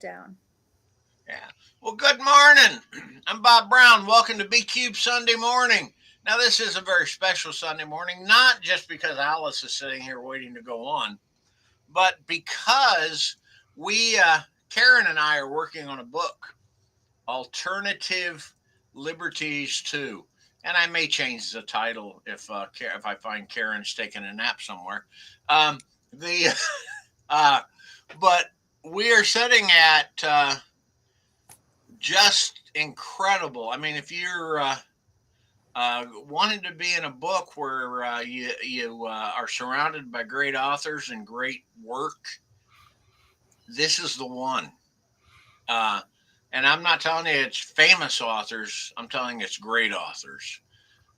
down. Yeah. Well, good morning. I'm Bob Brown. Welcome to B Cube Sunday morning. Now, this is a very special Sunday morning, not just because Alice is sitting here waiting to go on, but because Karen and I, are working on a book, Alternative Liberties 2. And I may change the title if I find Karen's taking a nap somewhere. The uh, but we are sitting at just incredible. I mean, if you're wanting to be in a book where you are surrounded by great authors and great work, this is the one. Uh, and I'm not telling you it's famous authors. I'm telling you it's great authors.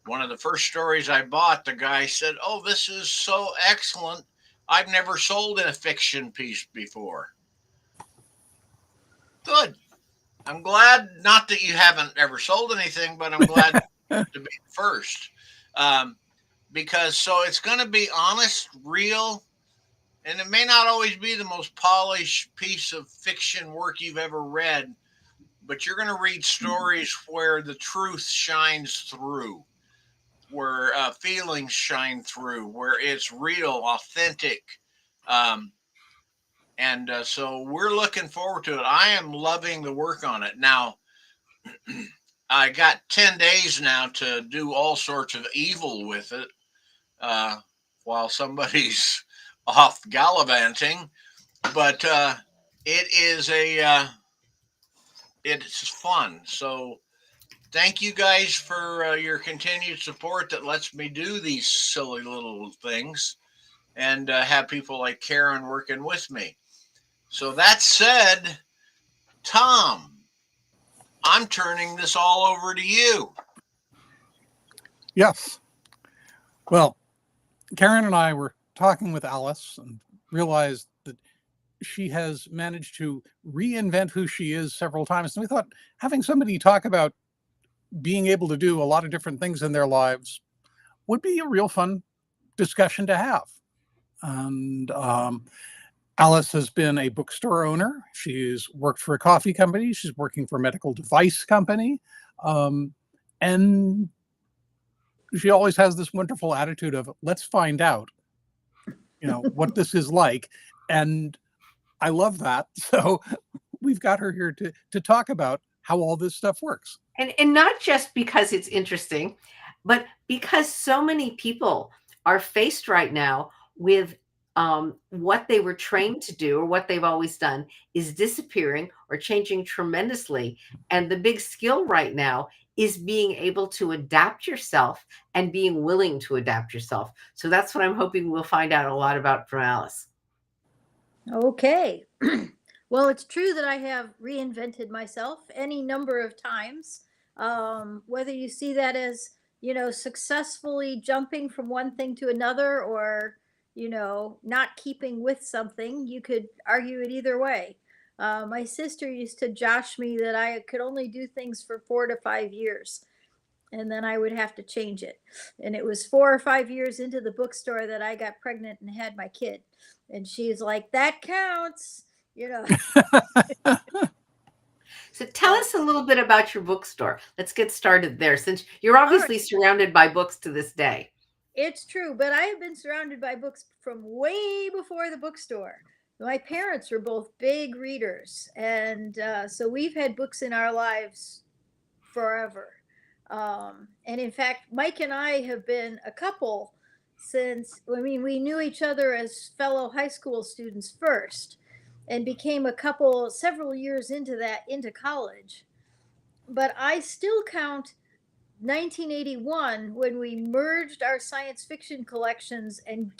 One of the first stories I bought, the guy said, "Oh, this is so excellent. I've never sold a fiction piece before." Good. I'm glad, not that you haven't ever sold anything, but I'm glad to be first. Um, because so it's going to be honest, real, and it may not always be the most polished piece of fiction work you've ever read, but you're going to read stories where the truth shines through, where feelings shine through, where it's real, authentic. Um, and so we're looking forward to it. I am loving the work on it. Now, I got 10 days now to do all sorts of evil with it uh, while somebody's off gallivanting. But it is it's fun. So thank you guys for your continued support that lets me do these silly little things and have people like Karen working with me. So that said, Tom, I'm turning this all over to you. Yes. Well, Karen and I were talking with Alice and realized that she has managed to reinvent who she is several times. And we thought having somebody talk about being able to do a lot of different things in their lives would be a real fun discussion to have. And Alice has been a bookstore owner. She's worked for a coffee company. She's working for a medical device company. Um, and she always has this wonderful attitude of, let's find out, what this is like. And I love that. So we've got her here to talk about how all this stuff works. And not just because it's interesting, but because so many people are faced right now with what they were trained to do or what they've always done is disappearing or changing tremendously. And the big skill right now is being able to adapt yourself and being willing to adapt yourself. So that's what I'm hoping we'll find out a lot about from Alice. Okay. Well, it's true that I have reinvented myself any number of times. Whether you see that as, successfully jumping from one thing to another or, not keeping with something, you could argue it either way. My sister used to josh me that I could only do things for 4 to 5 years and then I would have to change it. And it was 4 or 5 years into the bookstore that I got pregnant and had my kid. And she's like, that counts, you know. So tell us a little bit about your bookstore. Let's get started there, since you're obviously surrounded by books to this day. It's true, but I have been surrounded by books from way before the bookstore. My parents were both big readers, and so we've had books in our lives forever. And in fact, Mike and I have been a couple since, I mean, we knew each other as fellow high school students first and became a couple several years into that, into college. But I still count 1981 when we merged our science fiction collections and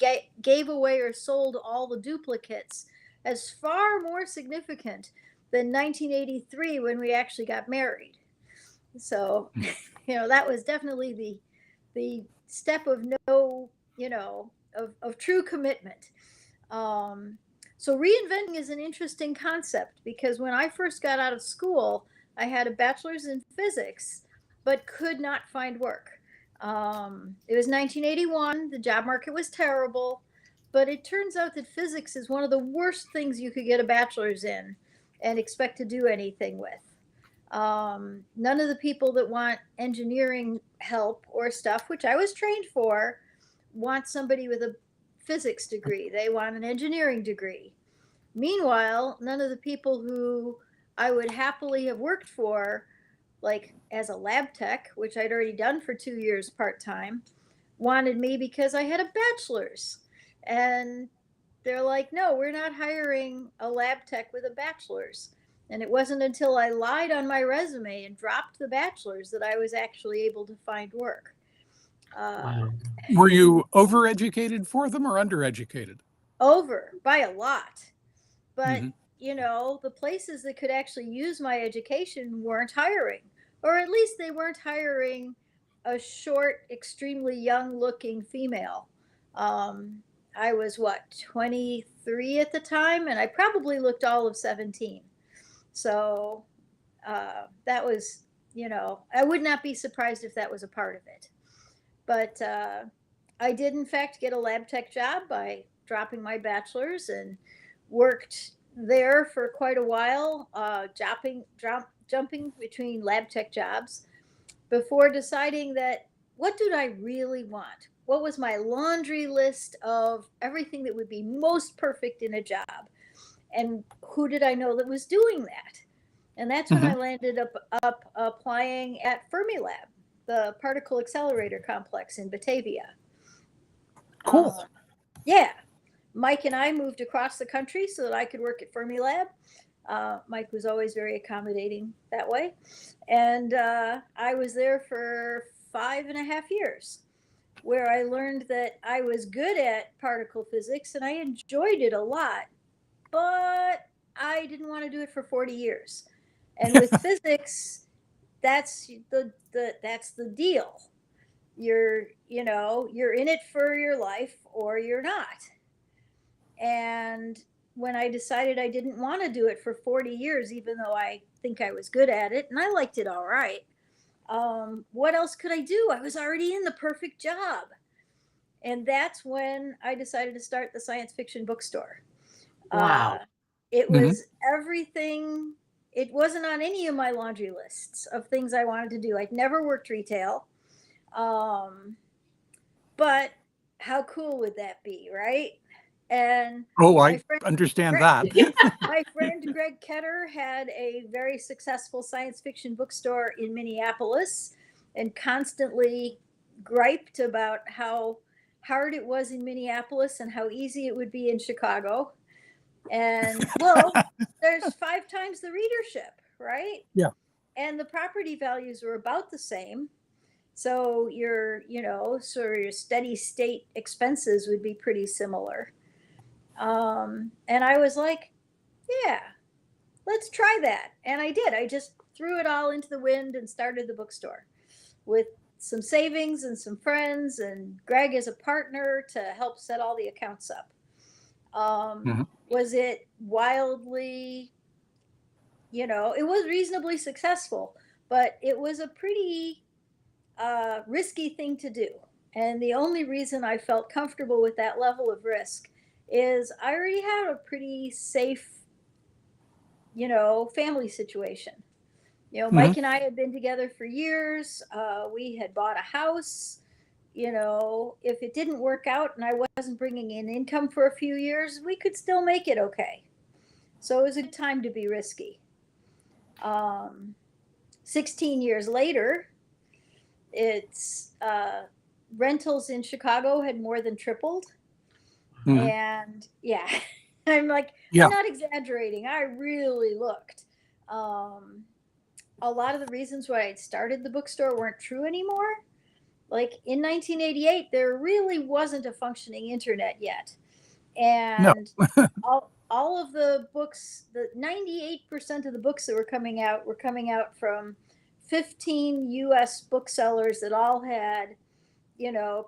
gave away or sold all the duplicates as far more significant than 1983 when we actually got married. So, that was definitely the step of no, of true commitment. Um, so reinventing is an interesting concept because when I first got out of school, I had a bachelor's in physics, but could not find work. It was 1981. The job market was terrible, but it turns out that physics is one of the worst things you could get a bachelor's in. and expect to do anything with. None of the people that want engineering help or stuff, which I was trained for, want somebody with a physics degree. They want an engineering degree. Meanwhile, none of the people who I would happily have worked for, like as a lab tech, which I'd already done for 2 years part-time, wanted me because I had a bachelor's. And they're like, no, we're not hiring a lab tech with a bachelor's. And it wasn't until I lied on my resume and dropped the bachelor's that I was actually able to find work. Wow. Were you overeducated for them or undereducated? Over by a lot. But, Mm-hmm. you know, the places that could actually use my education weren't hiring, or at least they weren't hiring a short, extremely young looking female. I was what, 23 at the time, and I probably looked all of 17. So that was, you know, I would not be surprised if that was a part of it. But I did, in fact, get a lab tech job by dropping my bachelor's and worked there for quite a while, jumping between lab tech jobs before deciding that what did I really want? What was my laundry list of everything that would be most perfect in a job? And who did I know that was doing that? And that's when I landed up applying at Fermilab, the particle accelerator complex in Batavia. Cool. Yeah. Mike and I moved across the country so that I could work at Fermilab. Mike was always very accommodating that way. And I was there for 5.5 years, where I learned that I was good at particle physics and I enjoyed it a lot, but I didn't want to do it for 40 years. And with physics, that's the deal. You're in it for your life or you're not. And when I decided I didn't want to do it for 40 years, even though I think I was good at it and I liked it all right, what else could I do? I was already in the perfect job. And that's when I decided to start the science fiction bookstore. Wow. It was everything. It wasn't on any of my laundry lists of things I wanted to do. I'd never worked retail. But how cool would that be, right? And Oh, I understand that. my friend Greg Ketter had a very successful science fiction bookstore in Minneapolis and constantly griped about how hard it was in Minneapolis and how easy it would be in Chicago. And well, there's 5 times the readership, right? Yeah. And the property values were about the same. So your steady state expenses would be pretty similar. And I was like, yeah, let's try that. And I did. I just threw it all into the wind and started the bookstore with some savings and some friends and Greg as a partner to help set all the accounts up. Was it wildly, it was reasonably successful, but it was a pretty risky thing to do. And the only reason I felt comfortable with that level of risk is I already had a pretty safe, family situation. Mike and I had been together for years. We had bought a house. If it didn't work out and I wasn't bringing in income for a few years, we could still make it okay. So it was a good time to be risky. 16 years later, it's rentals in Chicago had more than tripled. And yeah, I'm like, I'm not exaggerating. I really looked. A lot of the reasons why I'd started the bookstore weren't true anymore. Like in 1988, there really wasn't a functioning internet yet. And all of the books, the 98% of the books that were coming out from 15 US booksellers that all had,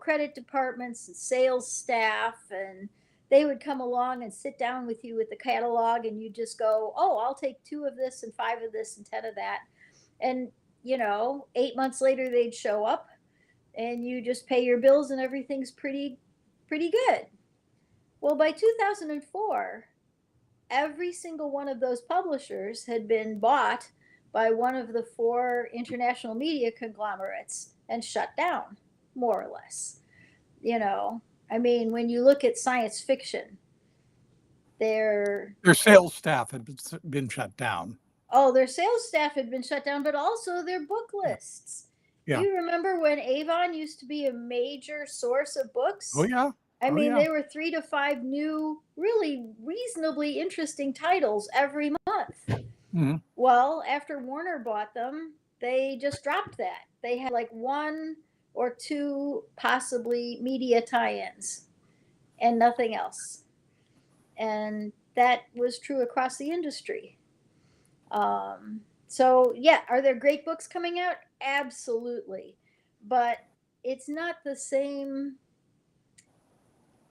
credit departments and sales staff, and they would come along and sit down with you with the catalog and you just go, oh, I'll take 2 of this and 5 of this and 10 of that. And, 8 months later they'd show up and you just pay your bills and everything's pretty good. Well, by 2004, every single one of those publishers had been bought by one of the 4 international media conglomerates and shut down, more or less. You know, I mean, when you look at science fiction, their sales staff had been shut down. their sales staff had been shut down, but also their book lists. Yeah. You remember when Avon used to be a major source of books? Oh yeah. I mean, yeah. there were 3 to 5 new, really reasonably interesting titles every month. Mhm. Well, after Warner bought them, they just dropped that. They had like 1 or 2 possibly media tie-ins and nothing else. And that was true across the industry. So yeah, are there great books coming out? Absolutely. But it's not the same.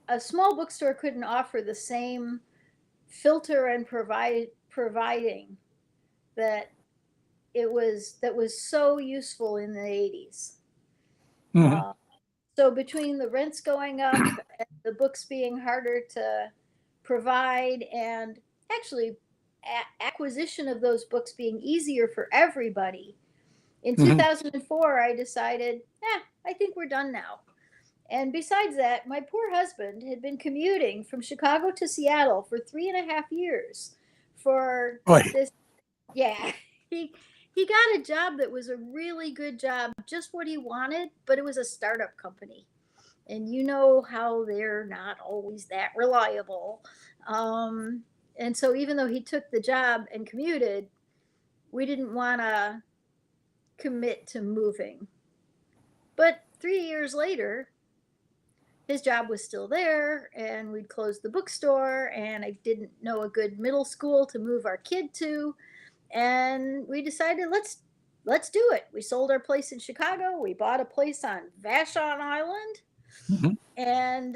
A small bookstore couldn't offer the same filter and providing that was so useful in the 80s. Mhm. So between the rents going up and the books being harder to provide, and actually acquisition of those books being easier for everybody, in Mhm. 2004 I decided, I think we're done now. And besides that, my poor husband had been commuting from Chicago to Seattle for 3.5 years for Boy. this. Yeah, he got a job that was a really good job, just what he wanted, but it was a startup company. And you know how they're not always that reliable. And so even though he took the job and commuted, we didn't want to commit to moving. But 3 years later, his job was still there, and we'd closed the bookstore, and I didn't know a good middle school to move our kid to. And we decided, let's do it. We sold our place in Chicago. We bought a place on Vashon Island. Mhm. And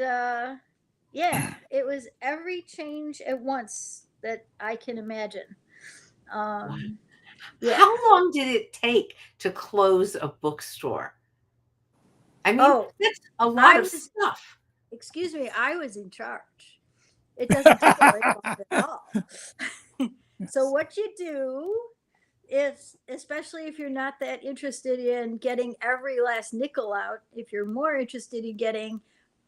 yeah, it was every change at once that I can imagine. Yeah. How long did it take to close a bookstore? I mean, Oh, that's a lot I of was, stuff. excuse me, I was in charge. It doesn't take very long at all. So what you do is, especially if you're not that interested in getting every last nickel out, if you're more interested in getting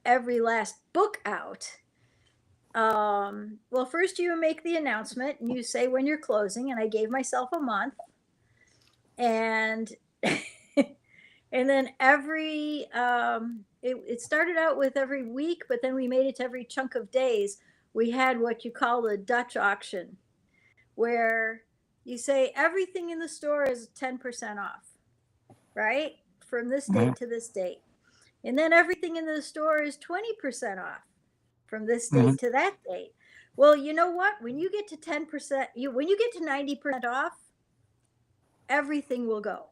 every last book out, well, first you make the announcement and you say when you're closing, and I gave myself a month, and and then it started out with every week, but then we made it to every chunk of days. We had what you call the Dutch auction, where you say everything in the store is 10% off, right? From this date Mhm. to this date. And then everything in the store is 20% off from this Mhm. date to that date. Well, you know what? When you get to 10%, when you get to 90% off, everything will go,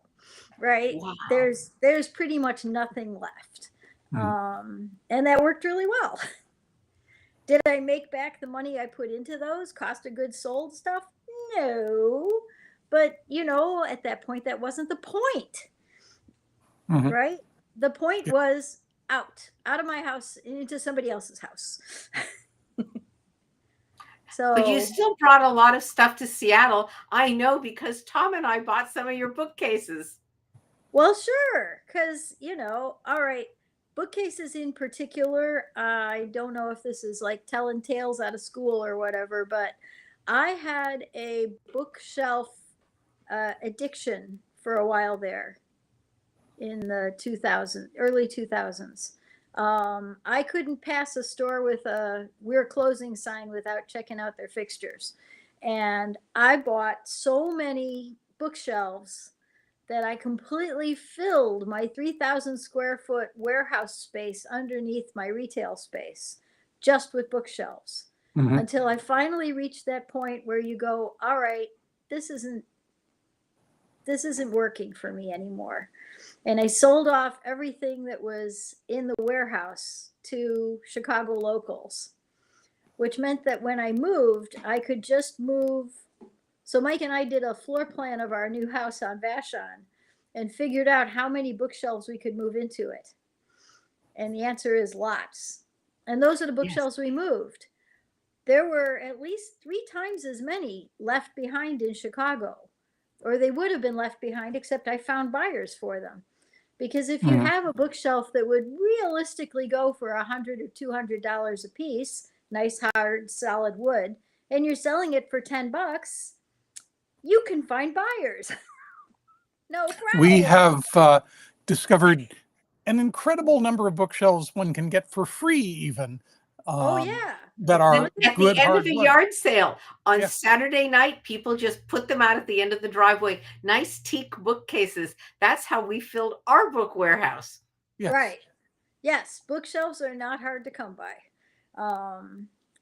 right? Wow. There's pretty much nothing left. And that worked really well. Did I make back the money I put into those cost of goods sold stuff? No. But at that point, that wasn't the point, Mhm. right? The point Yeah. was out of my house into somebody else's house. But you So, still brought a lot of stuff to Seattle. I know because Tom and I bought some of your bookcases. well, sure, because, all right, bookcases in particular, I don't know if this is like telling tales out of school or whatever, but I had a bookshelf addiction for a while there in the early 2000s. I couldn't pass a store with a "we're closing" sign without checking out their fixtures. And I bought so many bookshelves that I completely filled my 3,000 square foot warehouse space underneath my retail space just with bookshelves, Mhm. until I finally reached that point where you go, all right, this isn't working for me anymore. And I sold off everything that was in the warehouse to Chicago locals, which meant that when I moved, I could just move. So Mike and I did a floor plan of our new house on Vashon and figured out how many bookshelves we could move into it. And the answer is lots. And those are the Yes. bookshelves we moved. there were at least 3 times as many left behind in Chicago, or they would have been left behind, except I found buyers for them. Because if you Mhm. have a bookshelf that would realistically go for $100 or $200 a piece, nice hard solid wood, and you're selling it for $10, you can find buyers. No We problem. have discovered an incredible number of bookshelves one can get for free, even Oh um, yeah. that are At the good end of a hardwood. yard sale on Yeah. Saturday night, people just put them out at the end of the driveway. Nice teak bookcases. That's how we filled our book warehouse. Yes. Right. Yes, bookshelves are not hard to come by.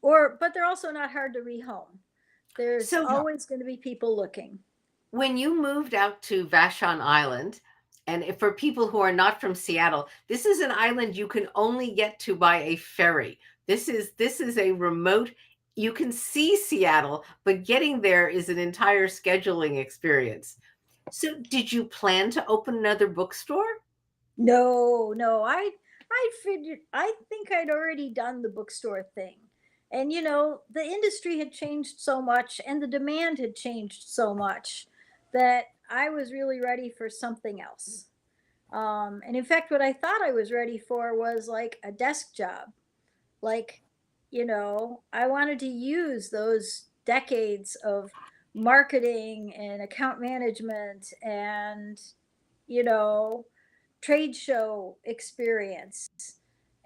But they're also not hard to rehome. There's So always going to be people looking. when you moved out to Vashon Island, and for people who are not from Seattle, this is an island you can only get to by a ferry. This is a remote. You can see Seattle, but getting there is an entire scheduling experience. So, did you plan to open another bookstore? No, no, I figured, I think I'd already done the bookstore thing. And the industry had changed so much and the demand had changed so much that I was really ready for something else. And in fact, what I thought I was ready for was like a desk job. Like, I wanted to use those decades of marketing and account management and, you know, trade show experience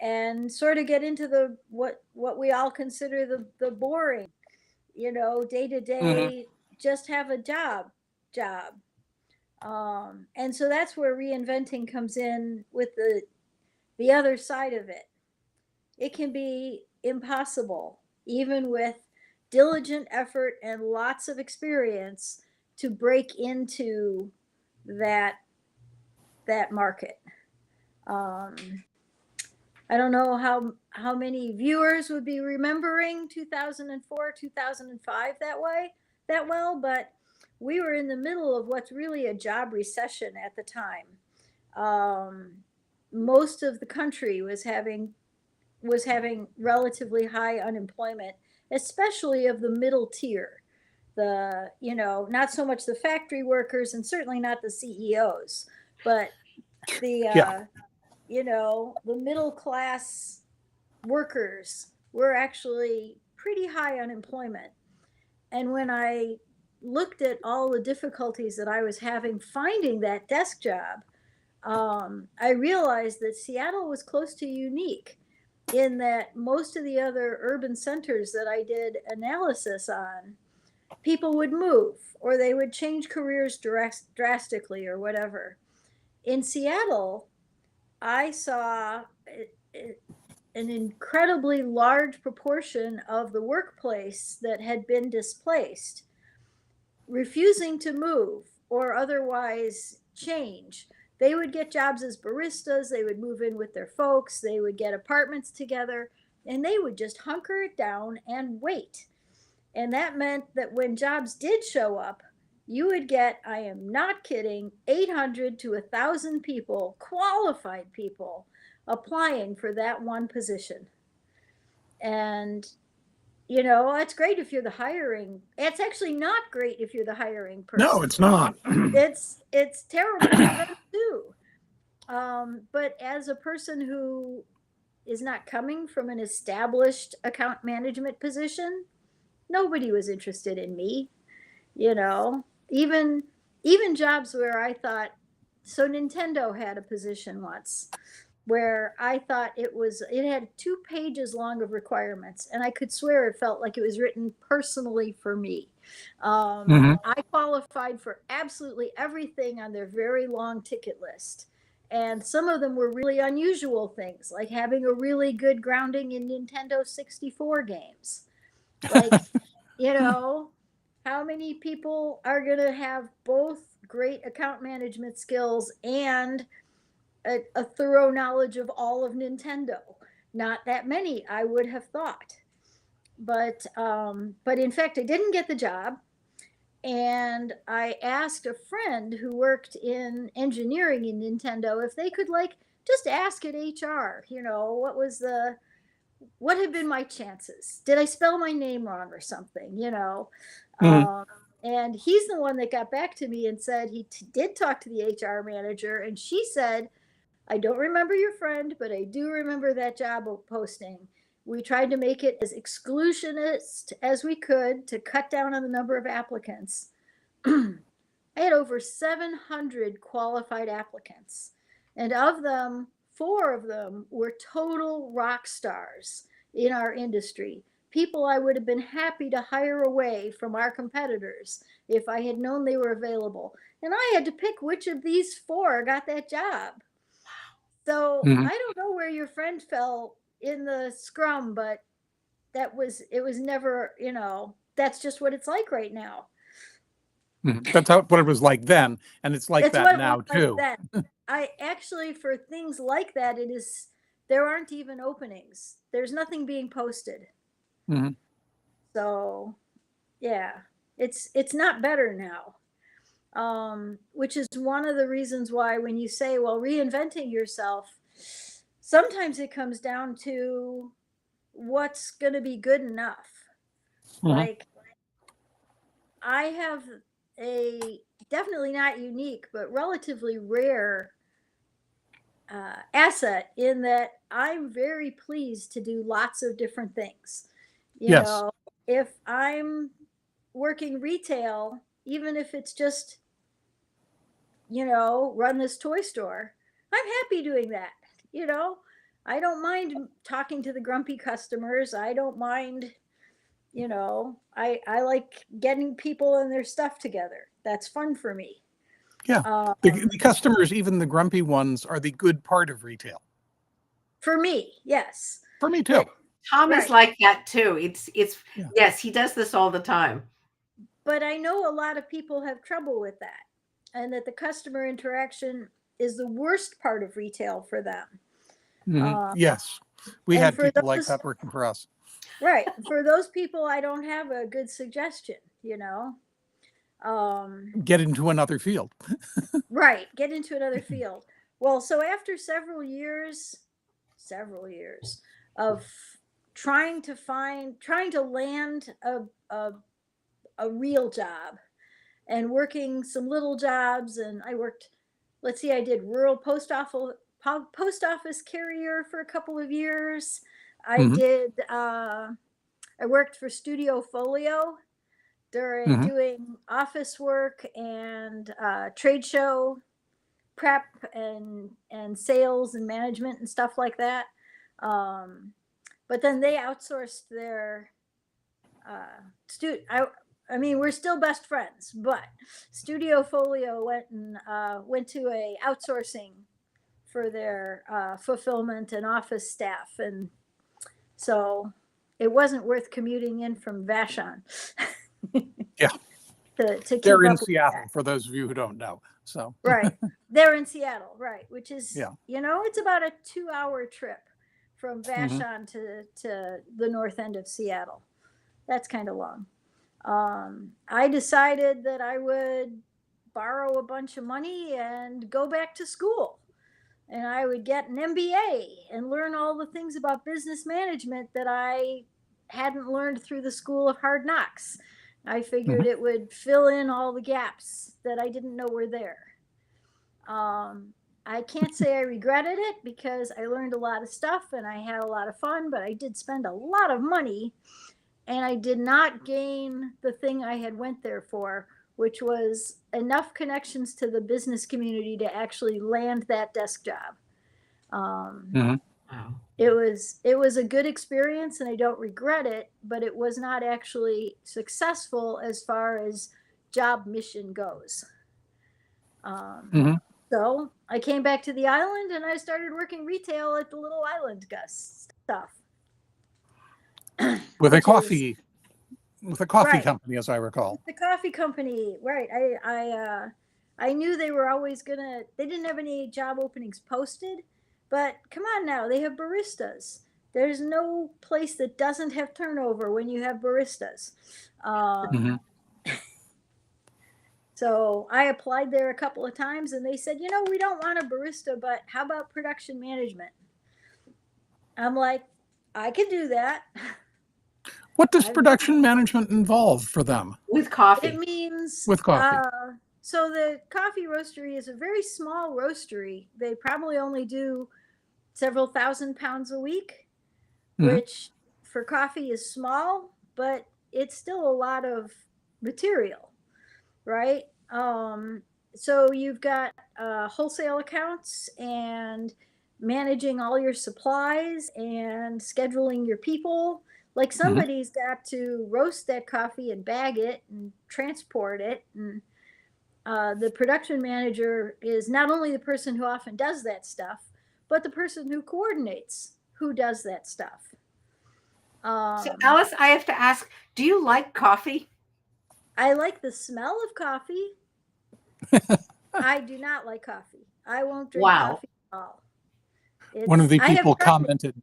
and sort of get into the what we all consider the boring, day to Mhm. day, just have a job. And so that's where reinventing comes in with the other side of it. It can be impossible, even with diligent effort and lots of experience, to break into that that market. Um, I don't know how many viewers would be remembering 2004, 2005 that well, but we were in the middle of what's really a job recession at the time. Um, Most of the country was having relatively high unemployment, especially of the middle tier. Not so much the factory workers and certainly not the CEOs, but the Yeah. the middle class workers were actually pretty high unemployment. And when I looked at all the difficulties that I was having finding that desk job, I realized that Seattle was close to unique in that most of the other urban centers that I did analysis on, people would move or they would change careers drastically or whatever. In Seattle, I saw an incredibly large proportion of the workplace that had been displaced, refusing to move or otherwise change. They would get jobs as baristas, they would move in with their folks, they would get apartments together, and they would just hunker it down and wait. And that meant that when jobs did show up, you would get, I am not kidding, 800 to 1,000 people, qualified people, applying for that one position. And it's great if you're the hiring. It's actually not great if you're the hiring No, person. it's not. It's terrible for them too. But as a person who is not coming from an established account management position, nobody was interested in me. You know, even even jobs where I thought, so Nintendo had a position once where I thought it had 2 pages long of requirements, and I could swear it felt like it was written personally for me. Mhm. I qualified for absolutely everything on their very long ticket list. And some of them were really unusual things, like having a really good grounding in Nintendo 64 games. Like, you know, how many people are going to have both great account management skills and a thorough knowledge of all of Nintendo? Not that many, I would have thought. But in fact, I didn't get the job, and I asked a friend who worked in engineering in Nintendo if they could like just ask at HR, what was what have been my chances? Did I spell my name wrong or something? Mhm. And he's the one that got back to me and said he did talk to the HR manager, and she said, I don't remember your friend, but I do remember that job posting. We tried to make it as exclusionist as we could to cut down on the number of applicants. I had over 700 qualified applicants, and of them, 4 of them were total rock stars in our industry. People I would have been happy to hire away from our competitors if I had known they were available. And I had to pick which of these 4 got that job. So Mhm. I don't know where your friend fell in the scrum, but it was never, that's just what it's like right now. Mhm. That's what it was like then, and it's like It's that what it was now like too. then. I actually, for things like that, there aren't even openings. There's nothing being posted. Mhm. So yeah, it's not better now. Which is one of the reasons why when you say, well, reinventing yourself, sometimes it comes down to what's going to be good enough. Mhm. Like, I have a definitely not unique, but relatively rare asset in that I'm very pleased to do lots of different things. You Yes. know, if I'm working retail, even if it's just, run this toy store, I'm happy doing that. You know, I don't mind talking to the grumpy customers. I don't mind, I like getting people and their stuff together. That's fun for me. Yeah. The Um, customers, even the grumpy ones, are the good part of retail. for me, yes. For me But too. Tom is right. like that too. It's Yeah. yes, he does this all the time. But I know a lot of people have trouble with that, and that the customer interaction is the worst part of retail for them. Mhm. Uh, Yes. We and had for people like those, that working for us. right, for those people, I don't have a good suggestion, you know. Um, Get into another field. right, get into another field. Well, so after several years of trying to land a real job and working some little jobs, and I worked, let's see, I did rural post office carrier for a couple of years. I Mhm. did I worked for Studio Folio during Mhm. doing office work and trade show prep and sales and management and stuff like that. Um, but then they outsourced their I mean, we're still best friends, but Studio Folio went to a outsourcing for their fulfillment and office staff, and so it wasn't worth commuting in from Vashon Yeah. to They're keep in up with Seattle, that. for those of you who don't know. So, Right, they're in Seattle, right? Which is, yeah. it's about a 2-hour trip from Mhm. Vashon to the north end of Seattle. That's kind of long. I decided that I would borrow a bunch of money and go back to school. And I would get an MBA and learn all the things about business management that I hadn't learned through the School of Hard Knocks. I figured Mhm. it would fill in all the gaps that I didn't know were there. I can't say I regretted it because I learned a lot of stuff and I had a lot of fun, but I did spend a lot of money and I did not gain the thing I had went there for, which was enough connections to the business community to actually land that desk job. Um, Mhm. Wow. it was a good experience, and I don't regret it, but it was not actually successful as far as job mission goes. Um, Mhm. so I came back to the island and I started working retail at the little island Gus stuff, With a which is coffee right. company, as I recall. The coffee company, right? I knew they were always gonna. They didn't have any job openings posted, but come on now, they have baristas. There's no place that doesn't have turnover when you have baristas. Mhm. So I applied there a couple of times, and they said, we don't want a barista, but how about production management? I'm like, I can do that. What does I've done production management involve for them With it. coffee. Means, with coffee? so the coffee roastery is a very small roastery. They probably only do several thousand pounds a week, Mhm. which for coffee is small, but it's still a lot of material, right? So you've got wholesale accounts and managing all your supplies and scheduling your people. Like Mhm. somebody's got to roast that coffee and bag it and transport it. And the production manager is not only the person who often does that stuff, but the person who coordinates who does that stuff. So, Um, Alice, I have to ask, do you like coffee? I like the smell of coffee. I do not like coffee. I won't drink Wow. coffee at all. One of It's the I have people tried it. commented.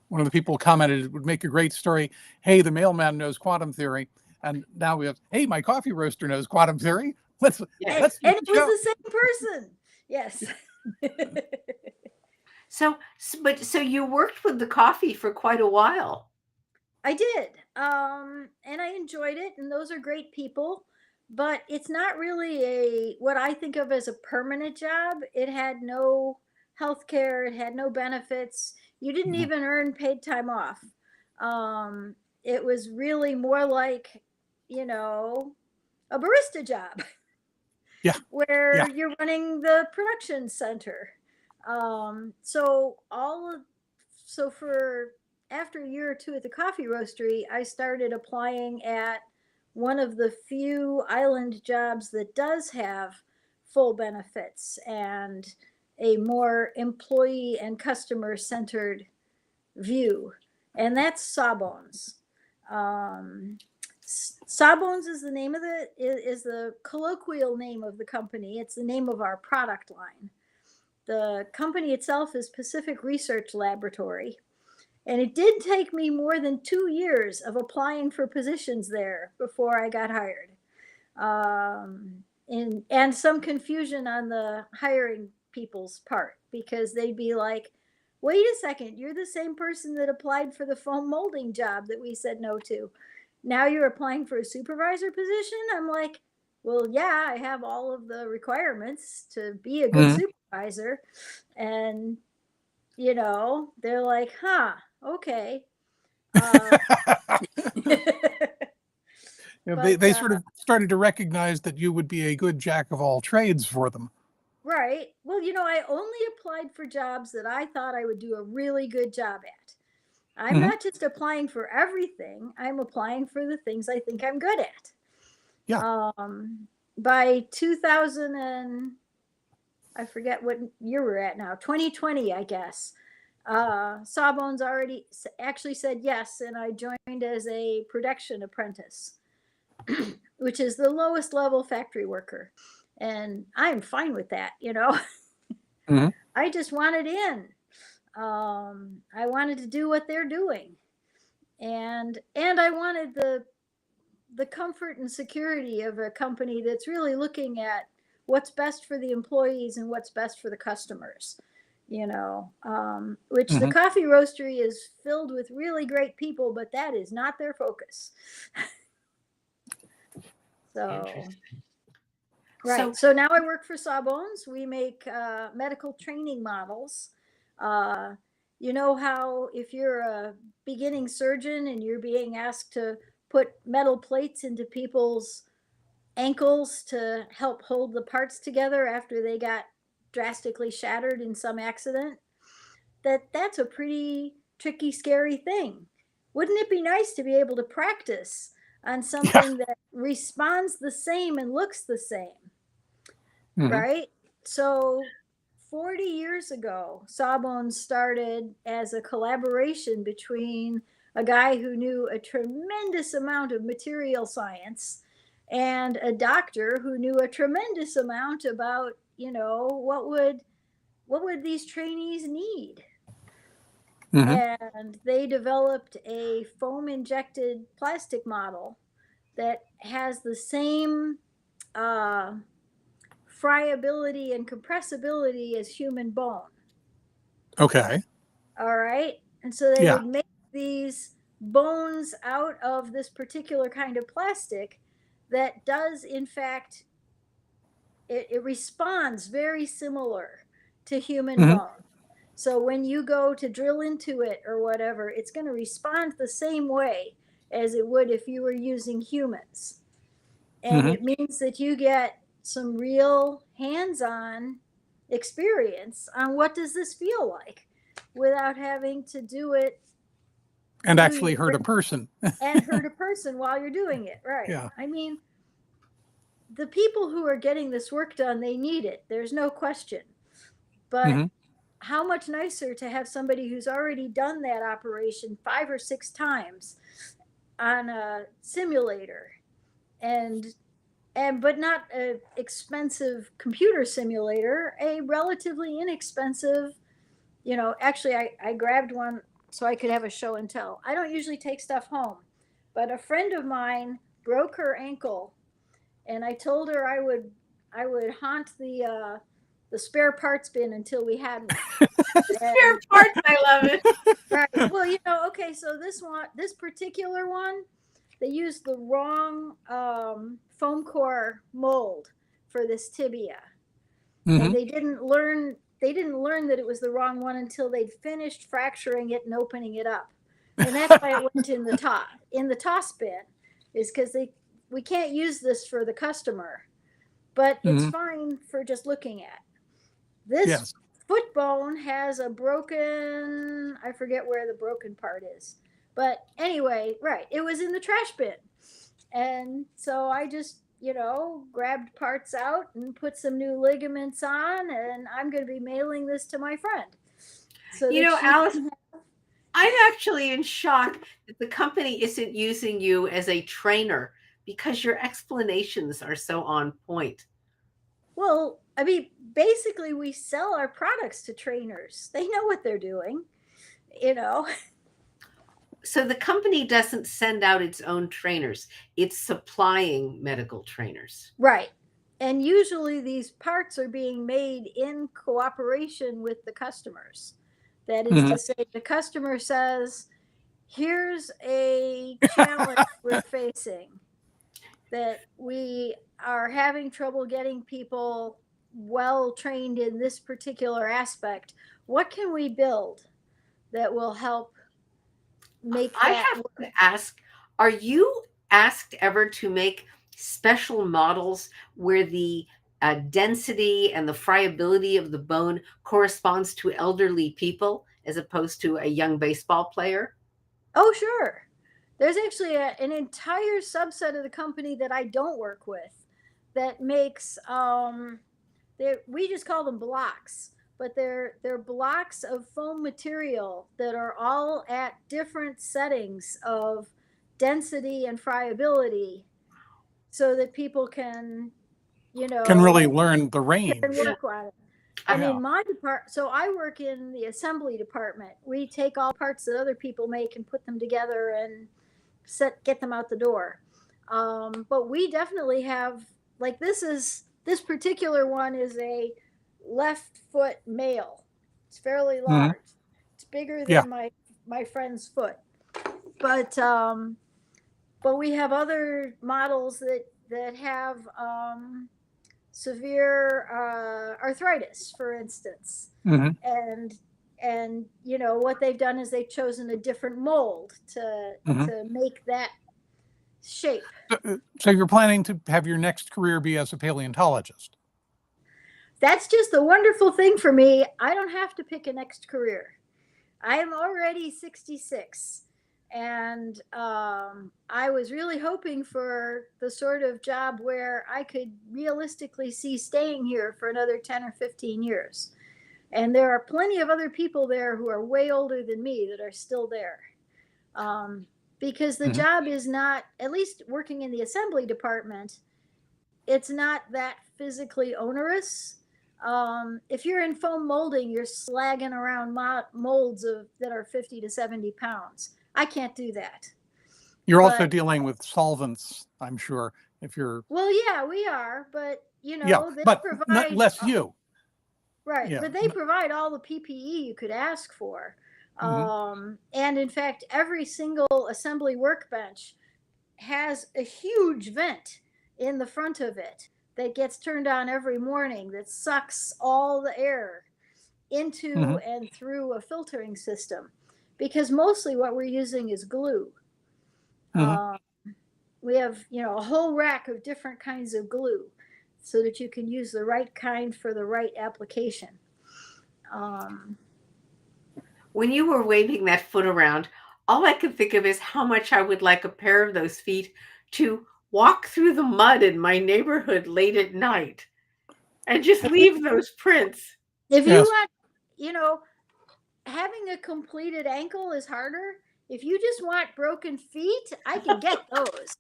One of the people commented it would make a great story. Hey, the mailman knows quantum theory, and now we have. Hey, my coffee roaster knows quantum theory. Let's Yes. let's do And the it was show. the same person. Yes. So you worked with the coffee for quite a while. I did. And I enjoyed it, and those are great people, but it's not really a what I think of as a permanent job. It had no health care, it had no benefits. You didn't Mhm. even earn paid time off. Um, it was really more like, you know, a barista job Yeah, where yeah. you're running the production center. So so for after a year or two at the coffee roastery, I started applying at one of the few island jobs that does have full benefits and a more employee and customer centered view, and that's Sawbones. Um, Sawbones is the name of is the colloquial name of the company. It's the name of our product line. The company itself is Pacific Research Laboratory, and it did take me more than 2 years of applying for positions there before I got hired. And some confusion on the hiring people's part because they'd be like, wait a second, you're the same person that applied for the foam molding job that we said no to. Now you're applying for a supervisor position? I'm like, well, yeah, I have all of the requirements to be a good Mhm. supervisor. And, they're like, huh, okay. Uh, You know, but they sort of started to recognize that you would be a good jack of all trades for them. Right. Well, I only applied for jobs that I thought I would do a really good job at. I'm Mhm. not just applying for everything, I'm applying for the things I think I'm good at. Yeah. By 2000 and I forget what year we're at now, 2020, I guess. Sawbones already actually said yes, and I joined as a production apprentice, which is the lowest level factory worker. And I'm fine with that. Mhm. I just wanted in. I wanted to do what they're doing, and I wanted the comfort and security of a company that's really looking at what's best for the employees and what's best for the customers. Which the Mhm. coffee roastery is filled with really great people, but that is not their focus. So Interesting. right. So So now I work for Sawbones. We make medical training models. You know how if you're a beginning surgeon and you're being asked to put metal plates into people's ankles to help hold the parts together after they got drastically shattered in some accident, that's a pretty tricky, scary thing. Wouldn't it be nice to be able to practice on Yeah. something that responds the same and looks the same? Mhm. Right? So 40 years ago, Sawbones started as a collaboration between a guy who knew a tremendous amount of material science and a doctor who knew a tremendous amount about, what would these trainees need? Mhm. And they developed a foam injected plastic model that has the same uh, friability and compressibility as human bone. Okay. All right. And so they Yeah. would make these bones out of this particular kind of plastic that does, in fact, it responds very similar to human Mhm. bone. So when you go to drill into it or whatever, it's going to respond the same way as it would if you were using humans. And Mhm. it means that you get some real hands-on experience on what does this feel like without having to do it And do actually your hurt a person. and hurt a person while you're doing it. Right. Yeah. I mean, the people who are getting this work done, they need it. There's no question. But Mhm. how much nicer to have somebody who's already done that operation 5 or 6 times on a simulator and but not an expensive computer simulator, a relatively inexpensive, actually I grabbed one so I could have a show and tell. I don't usually take stuff home, but a friend of mine broke her ankle, and I told her I would haunt the spare parts bin until we had one. Spare And parts, I love it. right, well, okay, so this particular one, they used the wrong foam core mold for this tibia, and Mhm. they didn't learn that it was the wrong one until they'd finished fracturing it and opening it up, and that's why it went in the toss bin, is because we can't use this for the customer, but it's Mhm. fine for just looking at. This Yes. foot bone has a broken, I forget where the broken part is, but anyway, right, it was in the trash bin, and so I just, grabbed parts out and put some new ligaments on, and I'm going to be mailing this to my friend so You that know, she Alice, can. I'm actually in shock that the company isn't using you as a trainer because your explanations are so on point. Well, I mean, basically, we sell our products to trainers. They know what they're doing, you know. So the company doesn't send out its own trainers, it's supplying medical trainers. Right. And usually these parts are being made in cooperation with the customers. That is Mhm. to say, the customer says, here's a challenge we're facing, that we are having trouble getting people well trained in this particular aspect. What can we build that will help make I that have work? to ask, are you asked ever to make special models where the density and the friability of the bone corresponds to elderly people as opposed to a young baseball player? Oh, sure. There's actually an entire subset of the company that I don't work with that makes we just call them blocks, but they're blocks of foam material that are all at different settings of density and friability, so that people can, you Can know, really learn the can range. work on it. And Yeah. in my department, so I work in the assembly department. We take all parts that other people make and put them together and get them out the door. But we definitely have, like, this particular one is a left foot male. It's fairly Mhm. large. It's bigger Yeah. than my friend's foot. But we have other models that have severe arthritis, for instance, Mhm. and what they've done is they've chosen a different mold to Mhm. to make that shape. So you're planning to have your next career be as a paleontologist? That's just the wonderful thing for me. I don't have to pick a next career. I am already 66, and I was really hoping for the sort of job where I could realistically see staying here for another 10 or 15 years. And there are plenty of other people there who are way older than me that are still there. Um, because the Mhm. job is not, at least working in the assembly department, it's not that physically onerous. If you're in foam molding, you're slagging around molds that are 50 to 70 pounds. I can't do that. You're also But, dealing with solvents, I'm sure, if you're well, yeah, we are, but yeah, they but not provide, less you. right, Yeah. but they provide all the PPE you could ask for. Mhm. And in fact, every single assembly workbench has a huge vent in the front of it that gets turned on every morning that sucks all the air into Mhm. and through a filtering system, because mostly what we're using is glue. Mhm. Um, we have, a whole rack of different kinds of glue so that you can use the right kind for the right application. Um, When you were waving that foot around, all I could think of is how much I would like a pair of those feet to walk through the mud in my neighborhood late at night and just leave those prints. if you Yes. want, you know, having a completed ankle is harder. If you just want broken feet, I can get those.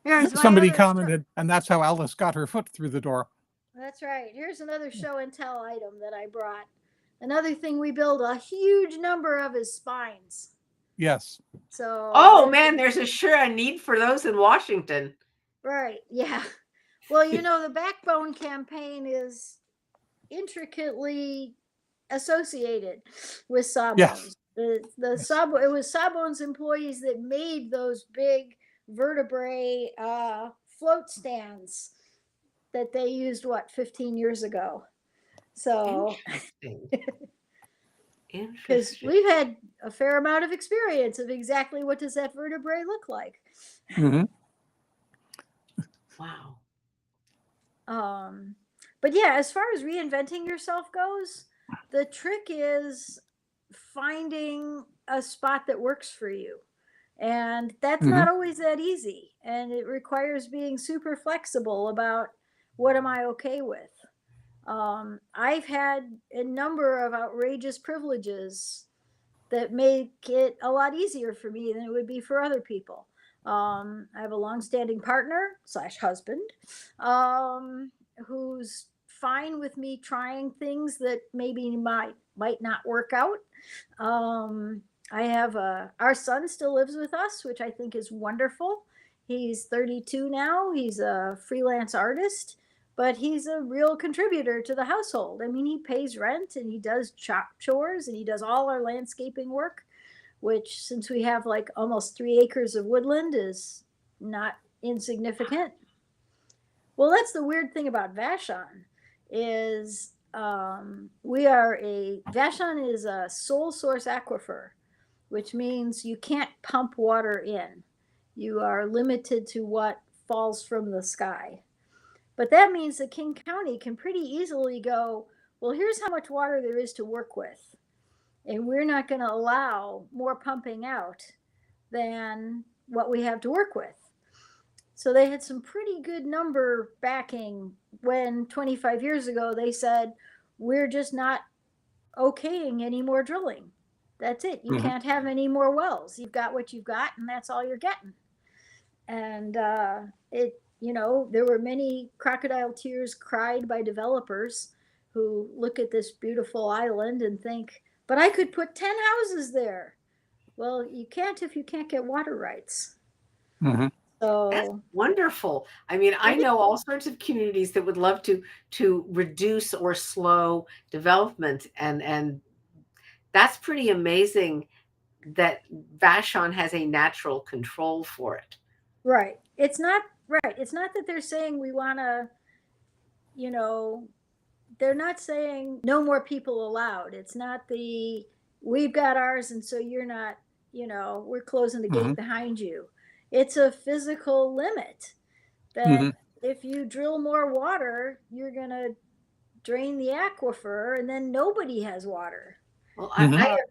Here's my Somebody other show. commented, and that's how Alice got her foot through the door. That's right. Here's another show and tell item that I brought. Another thing we build a huge number of is spines. Yes. So Oh there's man, there's a need for those in Washington. right, yeah. Well, the backbone campaign is intricately associated with Yes. Sawbones. Yes. It was Sawbones employees that made those big vertebrae float stands that they used 15 years ago. So Interesting. because Interesting. we've had a fair amount of experience of exactly what does that vertebrae look like. Mhm. Wow. Um, but yeah, as far as reinventing yourself goes, the trick is finding a spot that works for you. And that's not Mhm. always that easy. And it requires being super flexible about what am I okay with. I've had a number of outrageous privileges that make it a lot easier for me than it would be for other people. I have a longstanding partner slash husband who's fine with me trying things that maybe might not work out. Um, I have our son still lives with us, which I think is wonderful. He's 32 now. He's a freelance artist, but he's a real contributor to the household. I mean, he pays rent and he does chop chores and he does all our landscaping work, which, since we have like almost 3 acres of woodland, is not insignificant. Well, that's the weird thing about Vashon is Vashon is a sole source aquifer, which means you can't pump water in. You are limited to what falls from the sky. But that means that King County can pretty easily go, well, here's how much water there is to work with. And we're not going to allow more pumping out than what we have to work with. So they had some pretty good number backing when 25 years ago they said, we're just not okaying any more drilling. That's it. You Mhm. can't have any more wells. You've got what you've got, and that's all you're getting. And there were many crocodile tears cried by developers who look at this beautiful island and think, but I could put 10 houses there. Well, you can't if you can't get water rights. Mhm. That's So wonderful. I mean, I it know all sorts of communities that would love to reduce or slow development, and that's pretty amazing that Vashon has a natural control for it. right. It's not right. It's not that they're saying we want to, you know, they're not saying no more people allowed. It's not the we've got ours and so you're not, we're closing the gate Mhm. behind you. It's a physical limit that Mhm. if you drill more water, you're going to drain the aquifer and then nobody has water. Well, Mhm.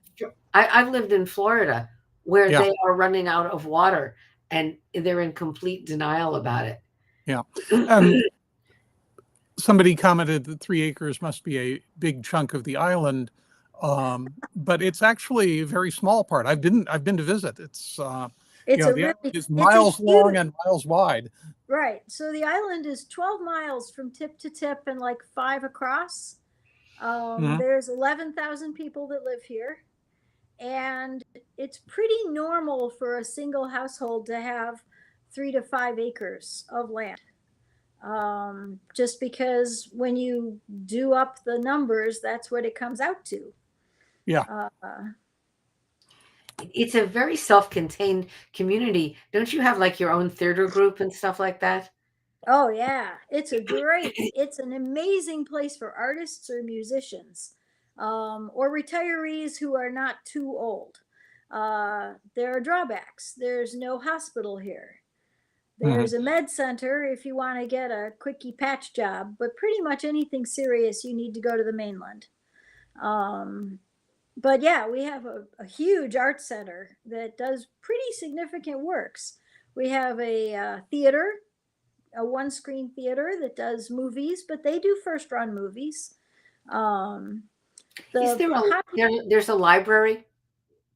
I've lived in Florida where Yeah. they are running out of water and they're in complete denial about it. Yeah. And somebody commented that 3 acres must be a big chunk of the island, but it's actually a very small part. I've been to visit. It's a The island really, is it's a miles long huge, and miles wide. right. So the island is 12 miles from tip to tip and like 5 across. Mhm. There's 11,000 people that live here, and it's pretty normal for a single household to have 3 to 5 acres of land. just because when you do up the numbers, that's what it comes out to. Yeah. It's a very self-contained community. Don't you have like your own theater group and stuff like that? Oh yeah, it's an amazing place for artists or musicians, or retirees who are not too old. There are drawbacks. There's no hospital here. There's a med center if you want to get a quickie patch job, but pretty much anything serious, you need to go to the mainland. But yeah, we have a huge art center that does pretty significant works. We have a theater, a one screen theater that does movies, but they do first run movies. Um, Is the there there's a library?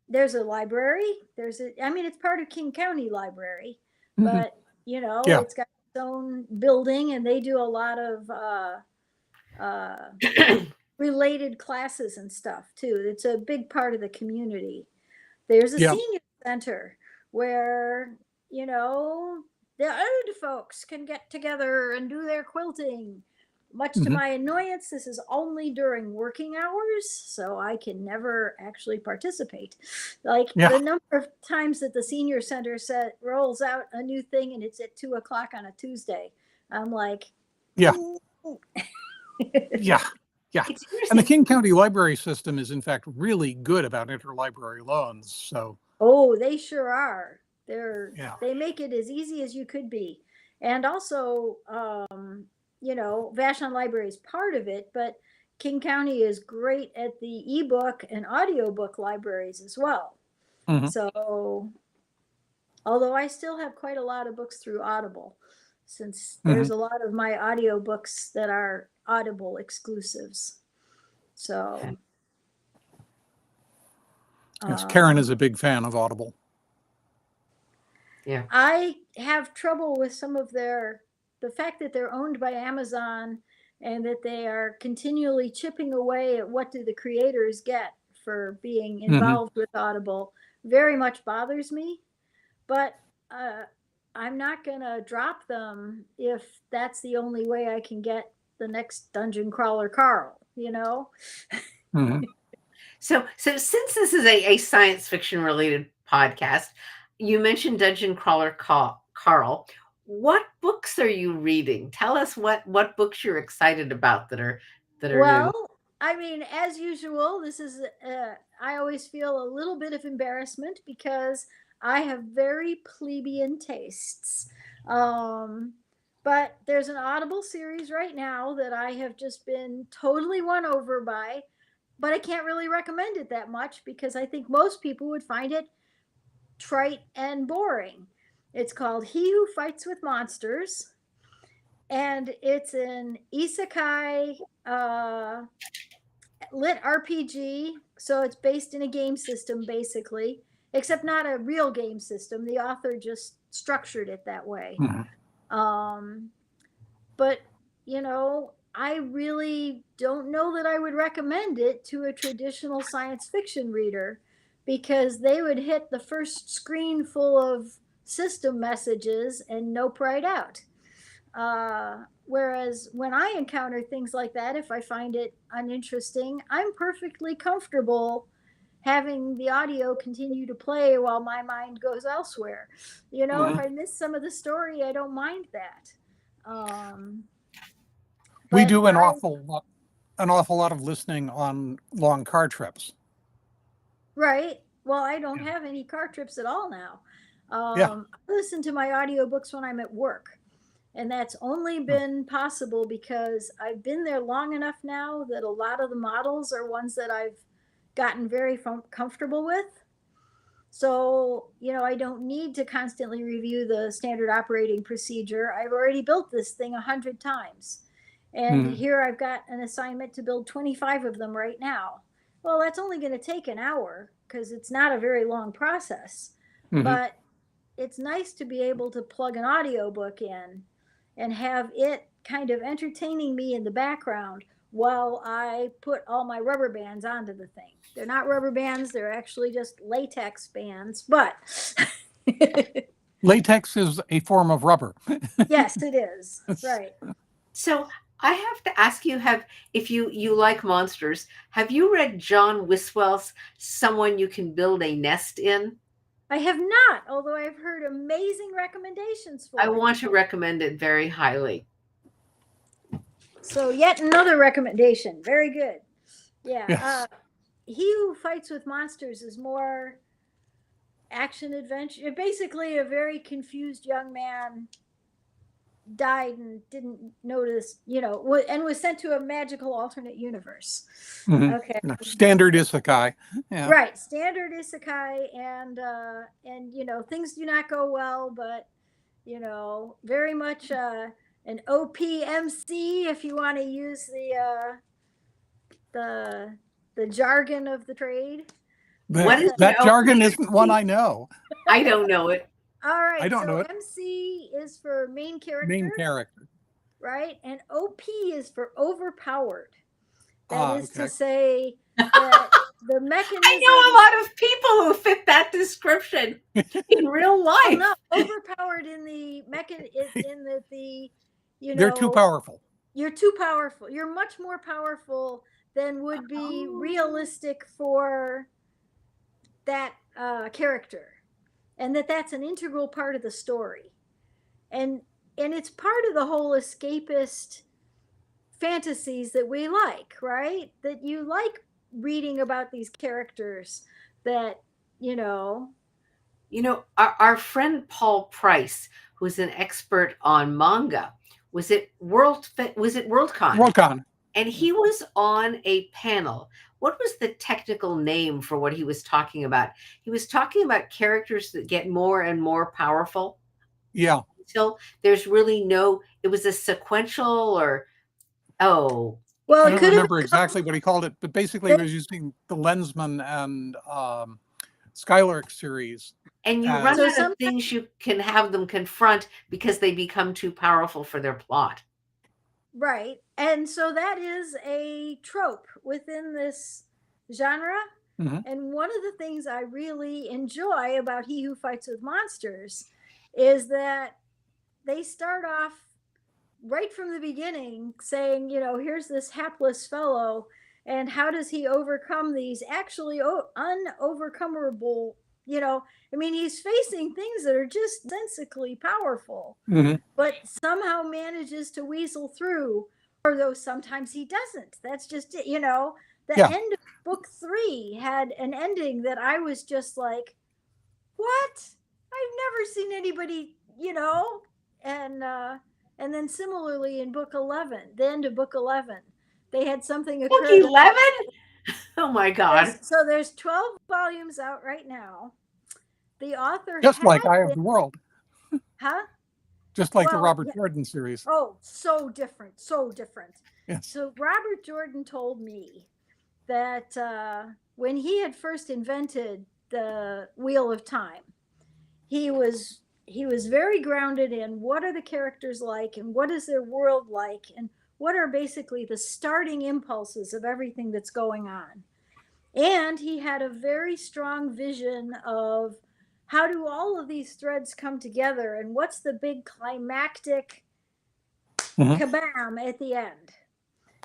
There's a library. I mean, it's part of King County Library, Mhm. but Yeah. it's got its own building, and they do a lot of related classes and stuff too. It's a big part of the community. There's a Yeah. senior center where, the old folks can get together and do their quilting. Much to my annoyance, this is only during working hours, so I can never actually participate. Like Yeah. the number of times that the senior center rolls out a new thing and it's at 2 o'clock on a Tuesday, I'm like, Yeah. "Mm." Yeah. Yeah. It's And the interesting. King County library system is in fact really good about interlibrary loans. So Oh, they sure are. yeah. They make it as easy as you could be. And also, Vashon Library is part of it, but King County is great at the ebook and audiobook libraries as well. Mhm. So, although I still have quite a lot of books through Audible, since there's a lot of my audiobooks that are Audible exclusives. So, Yes, Karen um, is a big fan of Audible. Yeah. I have trouble with some of the fact that they're owned by Amazon and that they are continually chipping away at what do the creators get for being involved with Audible very much bothers me. But uh, I'm not going to drop them if that's the only way I can get the next Dungeon Crawler Carl, Mhm. So since this is a science fiction related podcast, you mentioned Dungeon Crawler Carl. What books are you reading? Tell us what books you're excited about that are new. Well, I mean, as usual, I always feel a little bit of embarrassment because I have very plebeian tastes. Um, but there's an Audible series right now that I have just been totally won over by, but I can't really recommend it that much because I think most people would find it trite and boring. It's called He Who Fights with Monsters, and it's an isekai lit RPG. So it's based in a game system, basically, except not a real game system. The author just structured it that way. Mhm. But, I really don't know that I would recommend it to a traditional science fiction reader because they would hit the first screen full of system messages and nope right out. Whereas when I encounter things like that, if I find it uninteresting, I'm perfectly comfortable having the audio continue to play while my mind goes elsewhere. If I miss some of the story, I don't mind that. We But do an awful lot of listening on long car trips. right. Well, I don't have any car trips at all now. Yeah. I listen to my audiobooks when I'm at work. And that's only been possible because I've been there long enough now that a lot of the models are ones that I've gotten very comfortable with. So, I don't need to constantly review the standard operating procedure. I've already built this thing 100 times. And here I've got an assignment to build 25 of them right now. Well, that's only going to take an hour because it's not a very long process. But it's nice to be able to plug an audiobook in and have it kind of entertaining me in the background while I put all my rubber bands onto the thing. They're not rubber bands, they're actually just latex bands, but Latex is a form of rubber. Yes, it is. Right. So I have to ask you, if you like monsters, have you read John Wiswell's Someone You Can Build a Nest In? I have not, although I've heard amazing recommendations for I it. want to recommend it very highly. So yet another recommendation. Very good. Yeah. Yes. He Who Fights with Monsters is more action adventure. Basically, a very confused young man died and didn't notice, and was sent to a magical alternate universe. Mhm. Okay. Standard isekai. Yeah. Right. Standard isekai, and things do not go well, but very much an OPMC, if you want to use the jargon of the trade. What is That an jargon OPMC? isn't one I know. I don't know it. All right. I don't know it. MC is for main character. Main character. Right? And OP is for overpowered. That is Okay. to say that the mechanism. I know a lot of people who fit that description in real life. Oh, no, overpowered in the They're too powerful. You're too powerful. You're much more powerful than would be realistic for that character, and that's an integral part of the story, and it's part of the whole escapist fantasies that we like, right? That you like reading about these characters that our friend Paul Price, who's an expert on manga, was it Worldcon? Worldcon. And he was on a panel. What was the technical name for what he was talking about? He was talking about characters that get more and more powerful. Yeah. Until there's really it was a sequential well, I don't remember exactly what he called it, but basically he was using the Lensman and Skylark series. And you run out of things you can have them confront because they become too powerful for their plot. Right. And so that is a trope within this genre. Mm-hmm. And one of the things I really enjoy about He Who Fights with Monsters is that they start off right from the beginning saying, here's this hapless fellow, and how does he overcome these actually unovercomable, he's facing things that are just sensically powerful, mm-hmm. but somehow manages to weasel through, or though sometimes he doesn't. That's just it. The end of book 3 had an ending that I was just like, what? I've never seen anybody, and then similarly in book 11, the end of book 11, they had something occur. Book 11? Oh my God. There's 12 volumes out right now. The author just like Eye of the World. Huh? Just like the Robert Jordan series. Oh, so different. Yes. So Robert Jordan told me that when he had first invented the Wheel of Time, he was very grounded in what are the characters like, and what is their world like, and what are basically the starting impulses of everything that's going on. And he had a very strong vision of how do all of these threads come together, and what's the big climactic kabam at the end.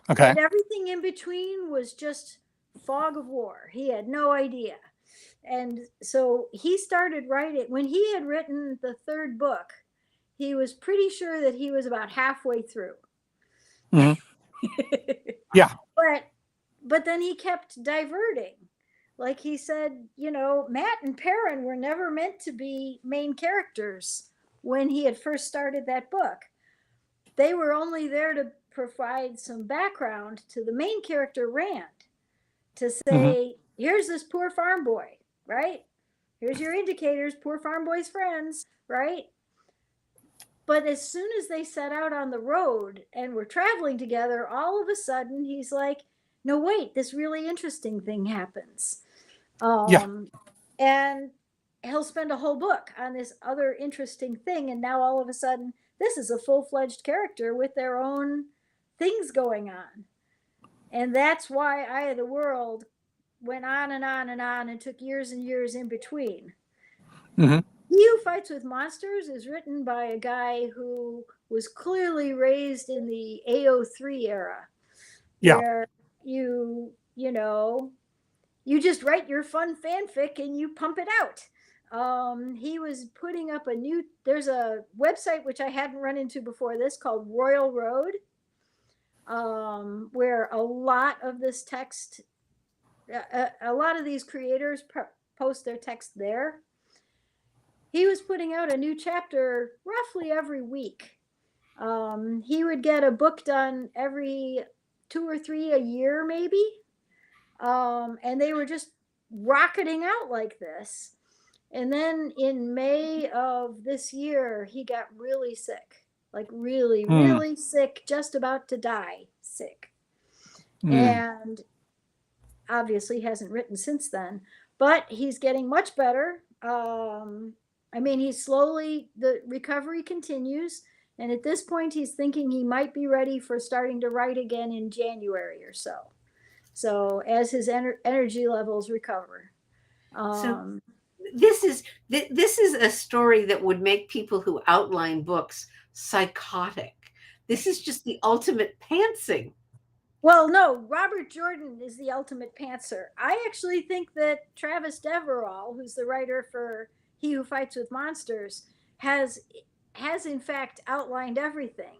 Okay. And everything in between was just fog of war. He had no idea. And so he started writing. When he had written the 3rd book, he was pretty sure that he was about halfway through. Mm-hmm. Yeah. But then he kept diverting. Like he said, Matt and Perrin were never meant to be main characters when he had first started that book. They were only there to provide some background to the main character, Rand, to say, here's this poor farm boy, right? Here's your indicators, poor farm boy's friends, right? But as soon as they set out on the road and were traveling together, all of a sudden he's like, no, wait, this really interesting thing happens. And he'll spend a whole book on this other interesting thing. And now all of a sudden, this is a full-fledged character with their own things going on. And that's why Eye of the World went on and on and on and took years and years in between. Mm-hmm. He Who Fights with Monsters is written by a guy who was clearly raised in the AO3 era, Yeah. where you know, you just write your fun fanfic and you pump it out. He was putting up there's a website which I hadn't run into before this called Royal Road, where a lot of this text, a lot of these creators post their text there. He was putting out a new chapter roughly every week. He would get a book done every 2 or 3 a year, maybe. And they were just rocketing out like this. And then in May of this year, he got really sick, like really, really sick, just about to die sick. And obviously hasn't written since then, but he's getting much better. I mean, the recovery continues. And at this point, he's thinking he might be ready for starting to write again in January or so. So as his energy levels recover. So this is a story that would make people who outline books psychotic. This is just the ultimate pantsing. Well, no, Robert Jordan is the ultimate pantser. I actually think that Travis Deverall, who's the writer for He Who Fights with Monsters, has in fact outlined everything,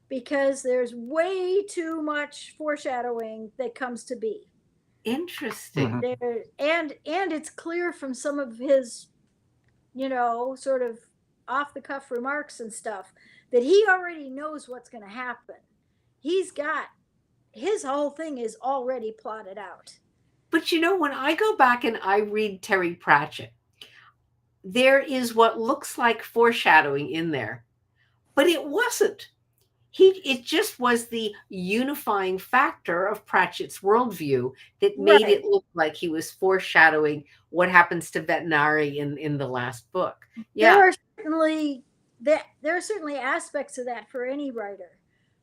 because there's way too much foreshadowing that comes to be. Interesting. There, and it's clear from some of his, sort of off the cuff remarks and stuff, that he already knows what's going to happen. His whole thing is already plotted out. But when I go back and I read Terry Pratchett, there is what looks like foreshadowing in there, but it wasn't. It just was the unifying factor of Pratchett's worldview that made it look like he was foreshadowing what happens to Vetinari in the last book. Yeah. There are certainly aspects of that for any writer.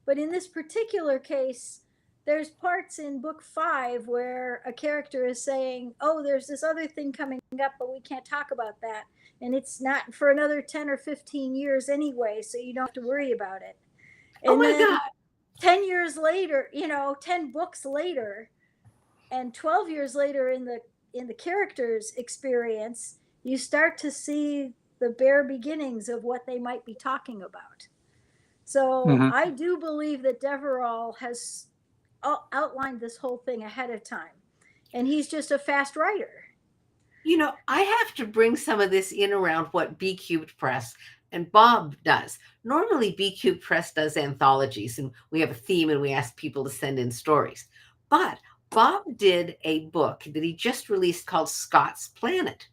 But in this particular case, there's parts in book 5 where a character is saying, oh, there's this other thing coming up, but we can't talk about that. And it's not for another 10 or 15 years anyway, so you don't have to worry about it. And oh my God. 10 years later, 10 books later, and 12 years later in the character's experience, you start to see the bare beginnings of what they might be talking about. So I do believe that Deverall has outlined this whole thing ahead of time, and he's just a fast writer. I have to bring some of this in around what B Cubed Press and Bob does. Normally, B Cubed Press does anthologies, and we have a theme and we ask people to send in stories. But Bob did a book that he just released called Scott's Planet.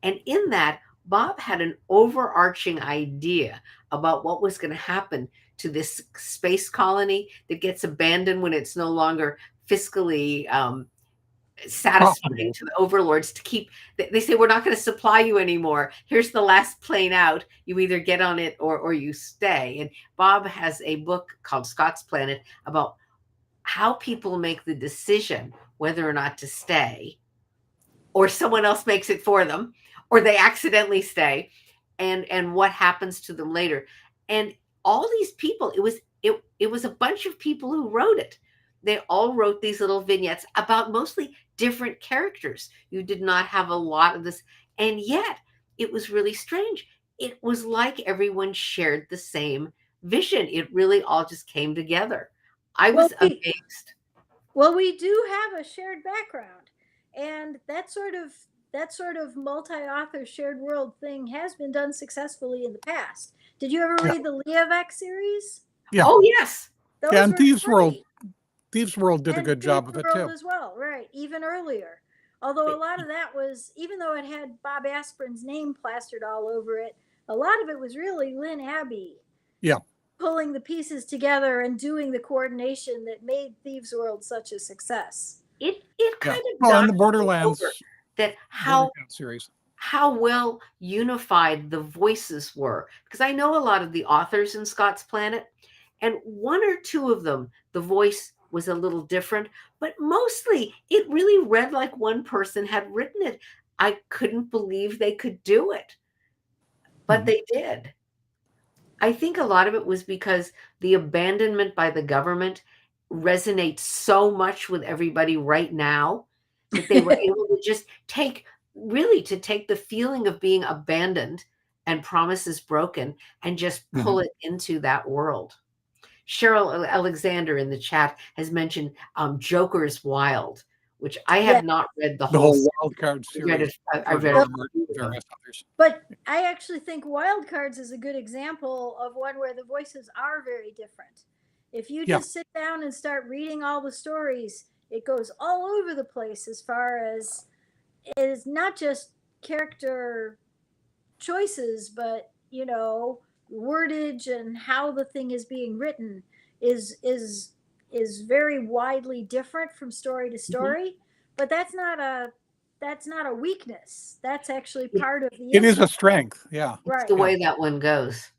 And in that, Bob had an overarching idea about what was going to happen to this space colony that gets abandoned when it's no longer fiscally satisfying to the overlords to keep. They say, we're not going to supply you anymore. Here's the last plane out. You either get on it or you stay. And Bob has a book called Scott's Planet about how people make the decision whether or not to stay, or someone else makes it for them, or they accidentally stay, and what happens to them later. And all these people, it was a bunch of people who wrote it. They all wrote these little vignettes about mostly different characters. You did not have a lot of this. And yet it was really strange. It was like everyone shared the same vision. It really all just came together. I was amazed. Well, we do have a shared background, and that sort of multi-author shared world thing has been done successfully in the past. Did you ever read the Leovac series? Yeah. Oh, yes. And Thieves World did a good job of it too. As well, right? Even earlier. Although a lot of that was, even though it had Bob Asprin's name plastered all over it, a lot of it was really Lynn Abbey. Yeah. Pulling the pieces together and doing the coordination that made Thieves World such a success. It kind of on the Borderlands that how well unified the voices were, because I know a lot of the authors in Scott's Planet, and one or two of them, the voice was a little different, but mostly it really read like one person had written it. I couldn't believe they could do it. but they did. I think a lot of it was because the abandonment by the government resonates so much with everybody right now that they were able to just take the feeling of being abandoned and promises broken and just pull it into that world. Cheryl Alexander in the chat has mentioned Joker's Wild, which I have not read the The whole whole wild card series. I've read it. Various others. But I actually think Wild Cards is a good example of one where the voices are very different. If you just sit down and start reading all the stories, it goes all over the place as far as it is not just character choices, but wordage and how the thing is being written is very widely different from story to story. But that's not a weakness. That's actually part of the It is a strength. Yeah. It's the way that one goes.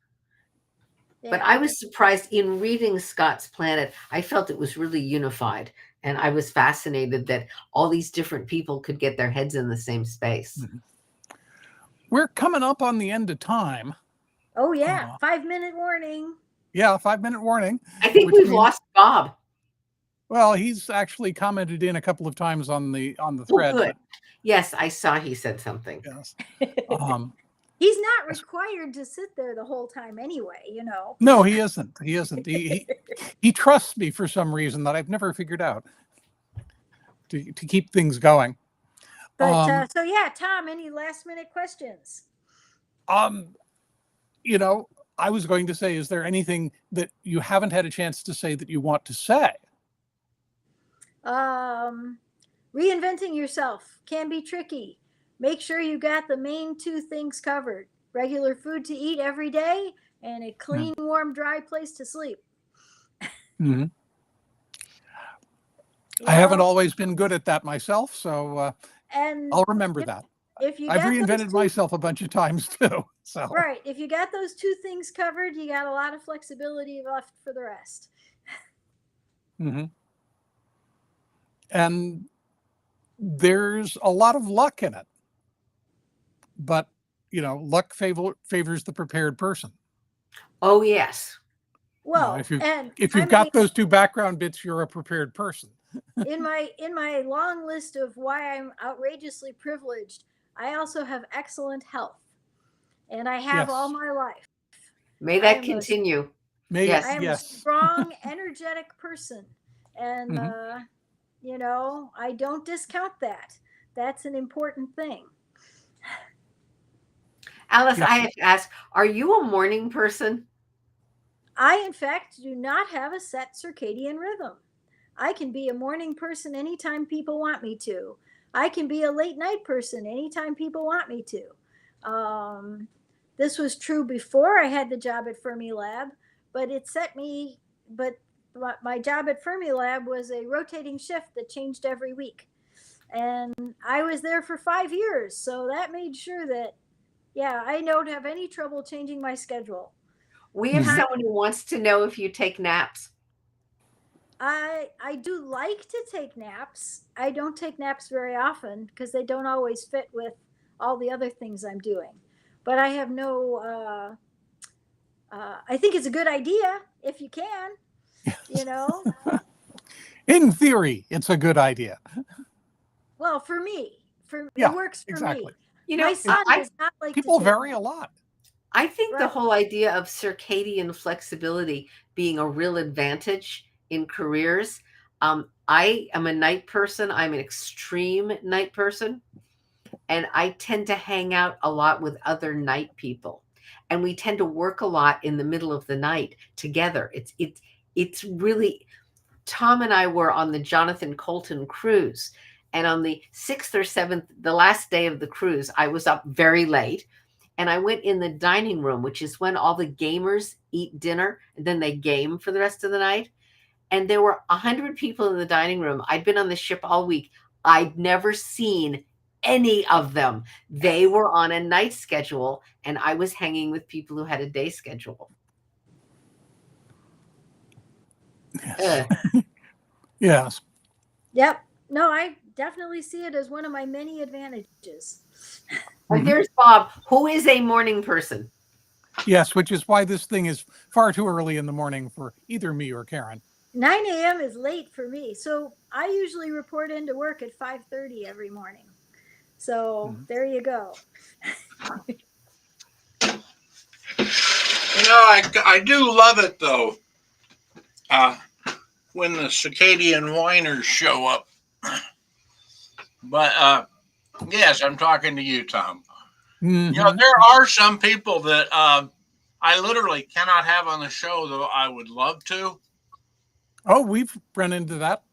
But I was surprised in reading Scott's Planet. I felt it was really unified. And I was fascinated that all these different people could get their heads in the same space. We're coming up on the end of time. Oh, yeah. 5-minute warning. Yeah, 5-minute warning. I think we've lost Bob. Well, he's actually commented in a couple of times on the thread. Oh, good. Yes, I saw he said something. Yes. He's not required to sit there the whole time anyway, No, he isn't. He isn't. He trusts me for some reason that I've never figured out to keep things going. But so yeah, Tom, any last minute questions? I was going to say, is there anything that you haven't had a chance to say that you want to say? Reinventing yourself can be tricky. Make sure you got the main 2 things covered: regular food to eat every day and a clean, warm, dry place to sleep. I haven't always been good at that myself, so I'll remember that. If you I've reinvented myself a bunch of times too. So right, if you got those 2 things covered, you got a lot of flexibility left for the rest. And there's a lot of luck in it. But, luck favors the prepared person. Oh, yes. Well, if you've got those 2 background bits, you're a prepared person. in my long list of why I'm outrageously privileged, I also have excellent health. And I have all my life. May that continue. I am a strong, energetic person. And, I don't discount that. That's an important thing. Alice, I have to ask, are you a morning person? I, in fact, do not have a set circadian rhythm. I can be a morning person anytime people want me to. I can be a late night person anytime people want me to. This was true before I had the job at Fermilab, but my job at Fermilab was a rotating shift that changed every week. And I was there for 5 years. So that made sure that, I don't have any trouble changing my schedule. We have someone who wants to know if you take naps. I do like to take naps. I don't take naps very often because they don't always fit with all the other things I'm doing. But I have I think it's a good idea if you can, In theory, it's a good idea. Well, for me, it works for me. My son does not like people vary a lot. I think the whole idea of circadian flexibility being a real advantage in careers. I am a night person. I'm an extreme night person. And I tend to hang out a lot with other night people. And we tend to work a lot in the middle of the night together. It's really, Tom and I were on the Jonathan Colton cruise. And on the 6th or 7th, the last day of the cruise, I was up very late. And I went in the dining room, which is when all the gamers eat dinner and then they game for the rest of the night. And there were 100 people in the dining room. I'd been on the ship all week. I'd never seen any of them. They were on a night schedule, and I was hanging with people who had a day schedule. Yes. Yes. Yep. No, I definitely see it as one of my many advantages. Here's Bob, who is a morning person. Yes, which is why this thing is far too early in the morning for either me or Karen. 9 a.m. is late for me. So I usually report into work at 5:30 every morning. So there you go. I do love it though. When the circadian whiners show up. But yes, I'm talking to you, Tom. Mm-hmm. There are some people that I literally cannot have on the show, though I would love to. Oh, we've run into that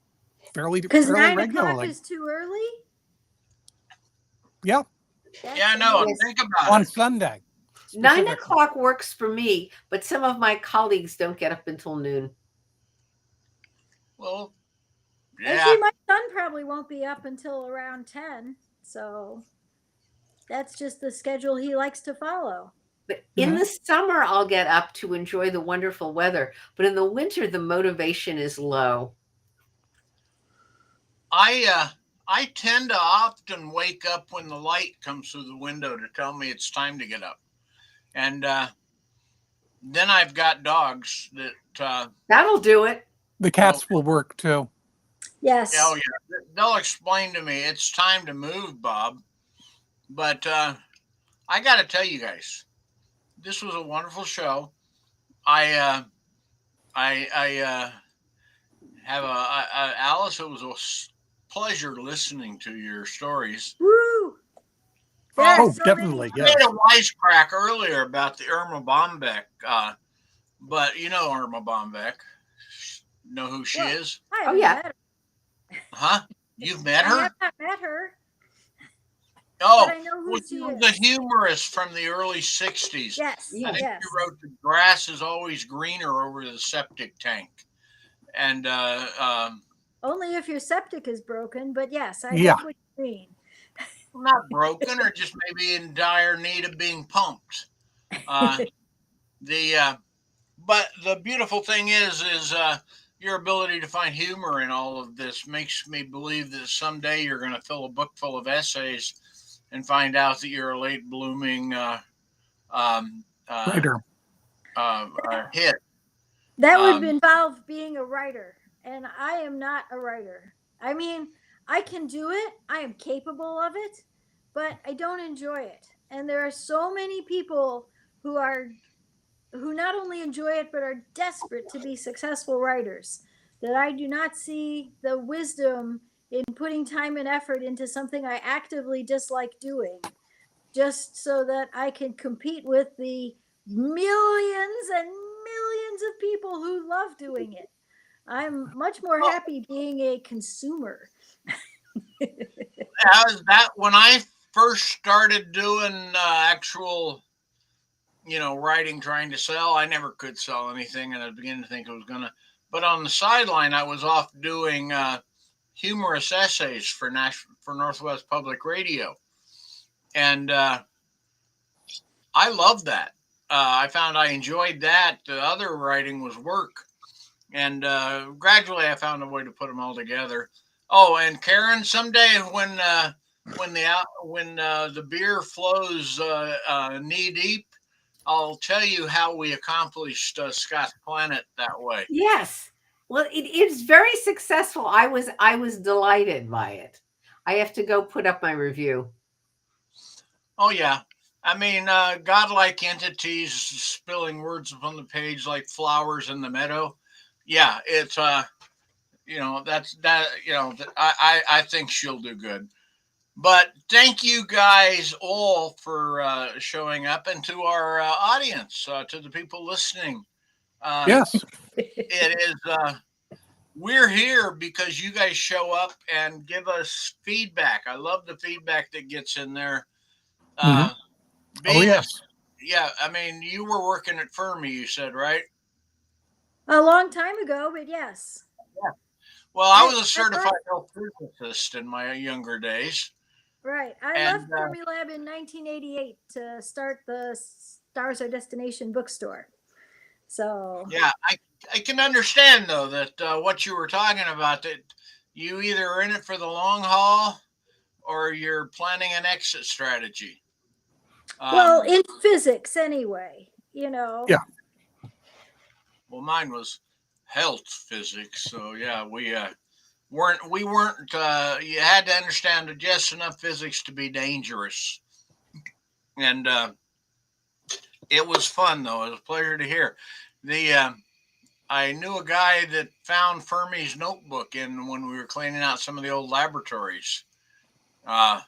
fairly Because 9 o'clock regularly. is too early. Yeah. Yeah, no, think about on it. Sunday. 9 o'clock works for me, but some of my colleagues don't get up until noon. Well, Actually, my son probably won't be up until around 10. So that's just the schedule he likes to follow. But in the summer, I'll get up to enjoy the wonderful weather. But in the winter, the motivation is low. I tend to often wake up when the light comes through the window to tell me it's time to get up. And then I've got dogs that that'll do it. The cats will work too. Yes. Oh yeah, they'll explain to me it's time to move, Bob. But I got to tell you guys, this was a wonderful show. I have Alice. It was a pleasure listening to your stories. Woo! Oh, definitely. I made a wisecrack earlier about the Irma Bombeck, but you know Irma Bombeck. Know who she is? Oh yeah. Huh? You've met her? I have not met her. Oh, but I know who she is. The humorist from the early '60s. Yes. I think she wrote "The grass is always greener over the septic tank," and only if your septic is broken. But yes, I get what you mean. Not broken, or just maybe in dire need of being pumped. But the beautiful thing is your ability to find humor in all of this makes me believe that someday you're going to fill a book full of essays and find out that you're a late blooming writer. Hit. That would involve being a writer, and I am not a writer. I mean, I can do it. I am capable of it, but I don't enjoy it. And there are so many people who not only enjoy it but are desperate to be successful writers that I do not see the wisdom in putting time and effort into something I actively dislike doing, just so that I can compete with the millions and millions of people who love doing it. I'm much more happy being a consumer. That when I first started doing actual, writing, trying to sell, I never could sell anything, and I was beginning to think I was gonna. But on the sideline, I was off doing humorous essays for Northwest Public Radio, and I loved that. I found I enjoyed that. The other writing was work, and gradually I found a way to put them all together. Oh, and Karen, someday when the beer flows knee deep, I'll tell you how we accomplished Scott's Planet that way. Yes. Well, it is very successful. I was delighted by it. I have to go put up my review. Oh yeah. I mean, godlike entities spilling words upon the page like flowers in the meadow. Yeah, it's I think she'll do good. But thank you guys all for showing up, and to our audience, to the people listening. Yes. It is, we're here because you guys show up and give us feedback. I love the feedback that gets in there. Oh, yes. Yeah, I mean, you were working at Fermi, you said, right? A long time ago, but yes. Yeah. Well, I was a certified health physicist in my younger days. Right. I left Fermilab in 1988 to start the Stars Are Destination bookstore. So yeah, I can understand though that what you were talking about, that you either are in it for the long haul or you're planning an exit strategy. Well, in physics anyway. you know. Yeah. Well, mine was health physics. So yeah, we weren't you had to understand just enough physics to be dangerous. And it was fun though. It was a pleasure to hear. The I knew a guy that found Fermi's notebook in when we were cleaning out some of the old laboratories. Uh,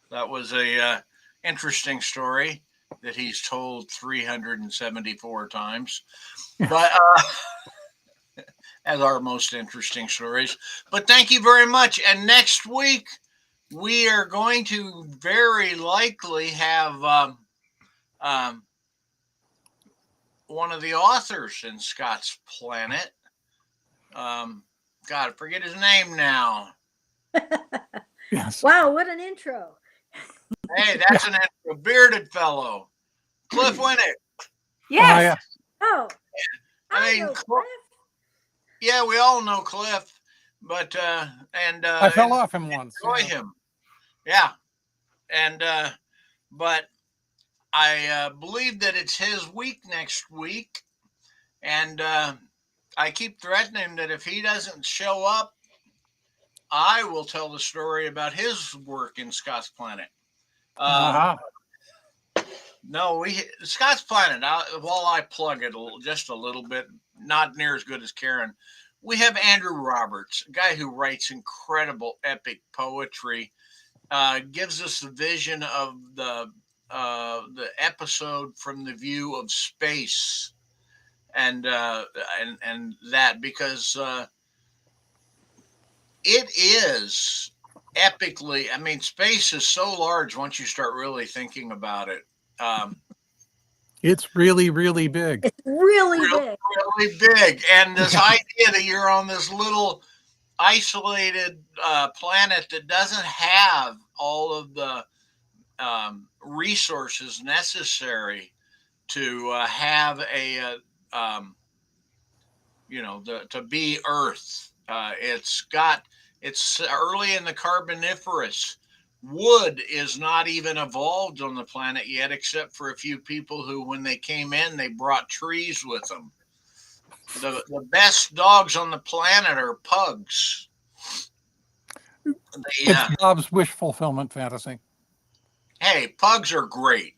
that was a interesting story that he's told 374 times. But as our most interesting stories. But thank you very much. And next week we are going to very likely have um, one of the authors in Scott's Planet. God, I forget his name now. Yes. Wow, what an intro. Hey, that's a bearded fellow, Cliff Winnick. Yes. Yeah. Oh, I mean, know Cliff. Yeah, we all know Cliff, but I fell off him once. enjoy him. Yeah, and but I believe that it's his week next week, and I keep threatening him that if he doesn't show up, I will tell the story about his work in Scott's Planet. Uh-huh. No, Scott's Planet. While I plug it just a little bit, not near as good as Karen. We have Andrew Roberts, a guy who writes incredible epic poetry. Gives us the vision of the episode from the view of space, and that because it is epically. I mean, space is so large once you start really thinking about it. It's really, really big. It's really really, big. really big, and this idea that you're on this little isolated planet that doesn't have all of the resources necessary to have a to be Earth. It's early in the Carboniferous. Wood is not even evolved on the planet yet, except for a few people who, when they came in, they brought trees with them. The best dogs on the planet are pugs. It's Bob's wish fulfillment fantasy. Hey, pugs are great,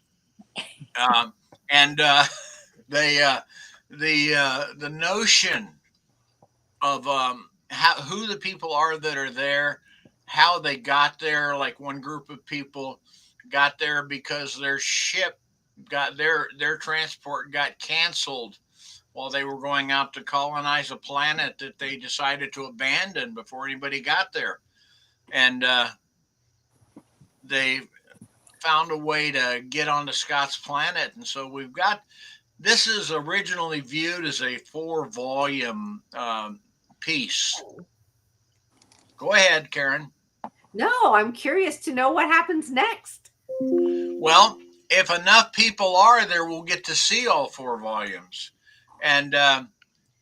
and the notion of who the people are that are there, how they got there. Like one group of people got there because their ship got their transport got canceled while they were going out to colonize a planet that they decided to abandon before anybody got there, and they found a way to get onto Scott's Planet. And so this is originally viewed as a 4-volume piece. Go ahead, Karen. No, I'm curious to know what happens next. Well, if enough people are there, we'll get to see all 4 volumes. And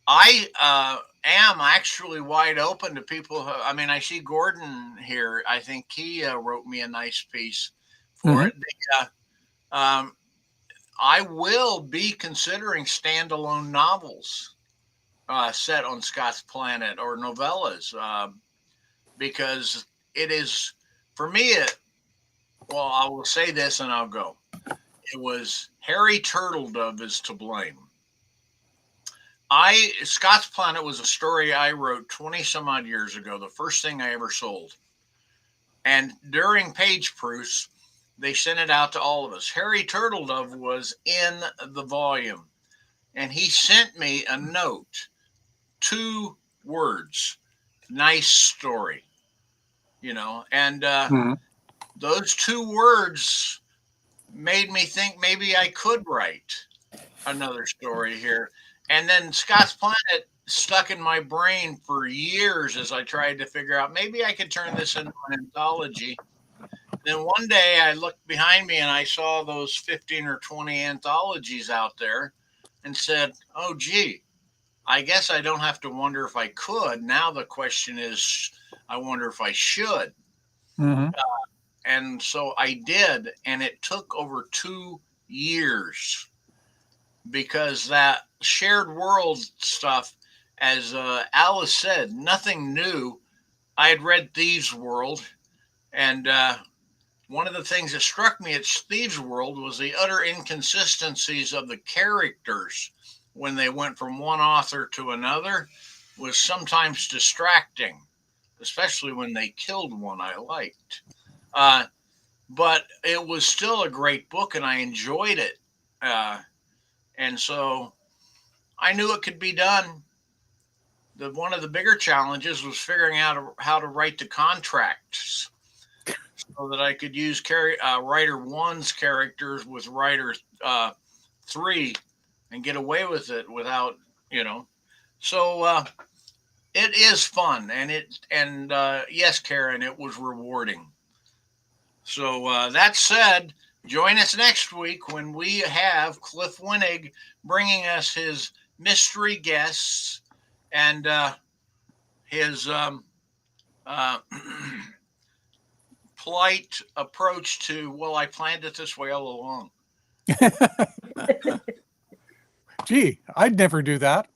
I am actually wide open to people. I see Gordon here. I think he wrote me a nice piece for it. I will be considering standalone novels set on Scott's Planet or novellas because it is, for me, I will say this and I'll go. It was Harry Turtledove is to blame. Scott's Planet was a story I wrote 20 some odd years ago, the first thing I ever sold. And during page proofs, they sent it out to all of us. Harry Turtledove was in the volume, and he sent me a note, 2 words, nice story, and those 2 words made me think maybe I could write another story here. And then Scott's Planet stuck in my brain for years as I tried to figure out maybe I could turn this into an anthology. Then one day I looked behind me and I saw those 15 or 20 anthologies out there and said, oh, gee, I guess I don't have to wonder if I could. Now the question is, I wonder if I should. And so I did. And it took over 2 years because that shared world stuff, as Alice said, nothing new. I had read Thieves' World, and one of the things that struck me at Thieves' World was the utter inconsistencies of the characters when they went from one author to another was sometimes distracting, especially when they killed one I liked. But it was still a great book, and I enjoyed it. And so I knew it could be done. One of the bigger challenges was figuring out how to write the contracts so that I could use writer one's characters with writer three and get away with it without, you know. So it is fun, and yes, Karen, it was rewarding. So that said, join us next week when we have Cliff Winnig bringing us his mystery guests and his uh, polite approach to, well, I planned it this way all along. Gee, I'd never do that.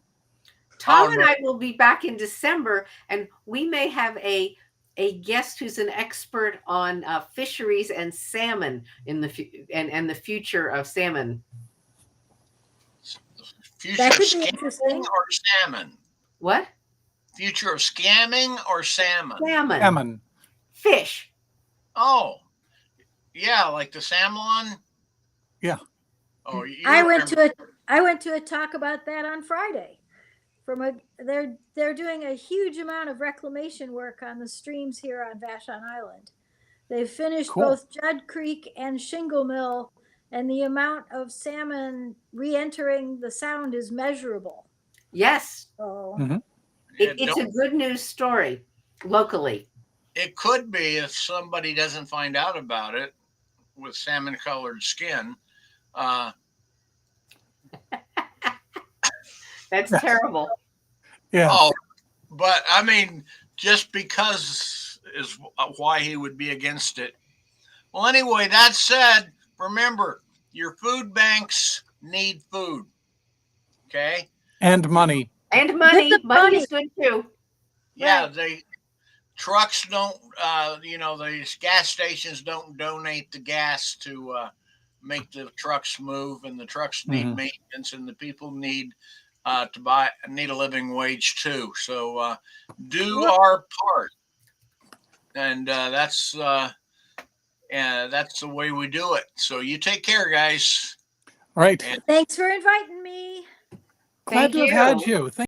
Tom and I will be back in December, and we may have a guest who's an expert on fisheries and salmon and the future of salmon. Future That of could be scamming interesting. or salmon? What? Future of scamming or salmon? Salmon. Salmon. Fish. Oh, yeah, like the salmon. Yeah. Oh, you I went remember- to a talk about that on Friday. They're doing a huge amount of reclamation work on the streams here on Vashon Island. They've finished Cool. both Judd Creek and Shingle Mill, and the amount of salmon re-entering the sound is measurable. Yes. So It's a good news story locally. It could be if somebody doesn't find out about it with salmon colored skin. That's terrible. Yeah. Oh, but I mean, just because is why he would be against it. Well, anyway, that said, remember, your food banks need food. Okay? And money. And money. Get the Money money. is good too. Yeah, Right. trucks don't, these gas stations don't donate the gas to make the trucks move, and the trucks need Mhm. maintenance, and the people need need a living wage too. So do our part, and that's the way we do it. So you take care, guys. All right. And Thanks for inviting me. Glad Thank to have had you. you.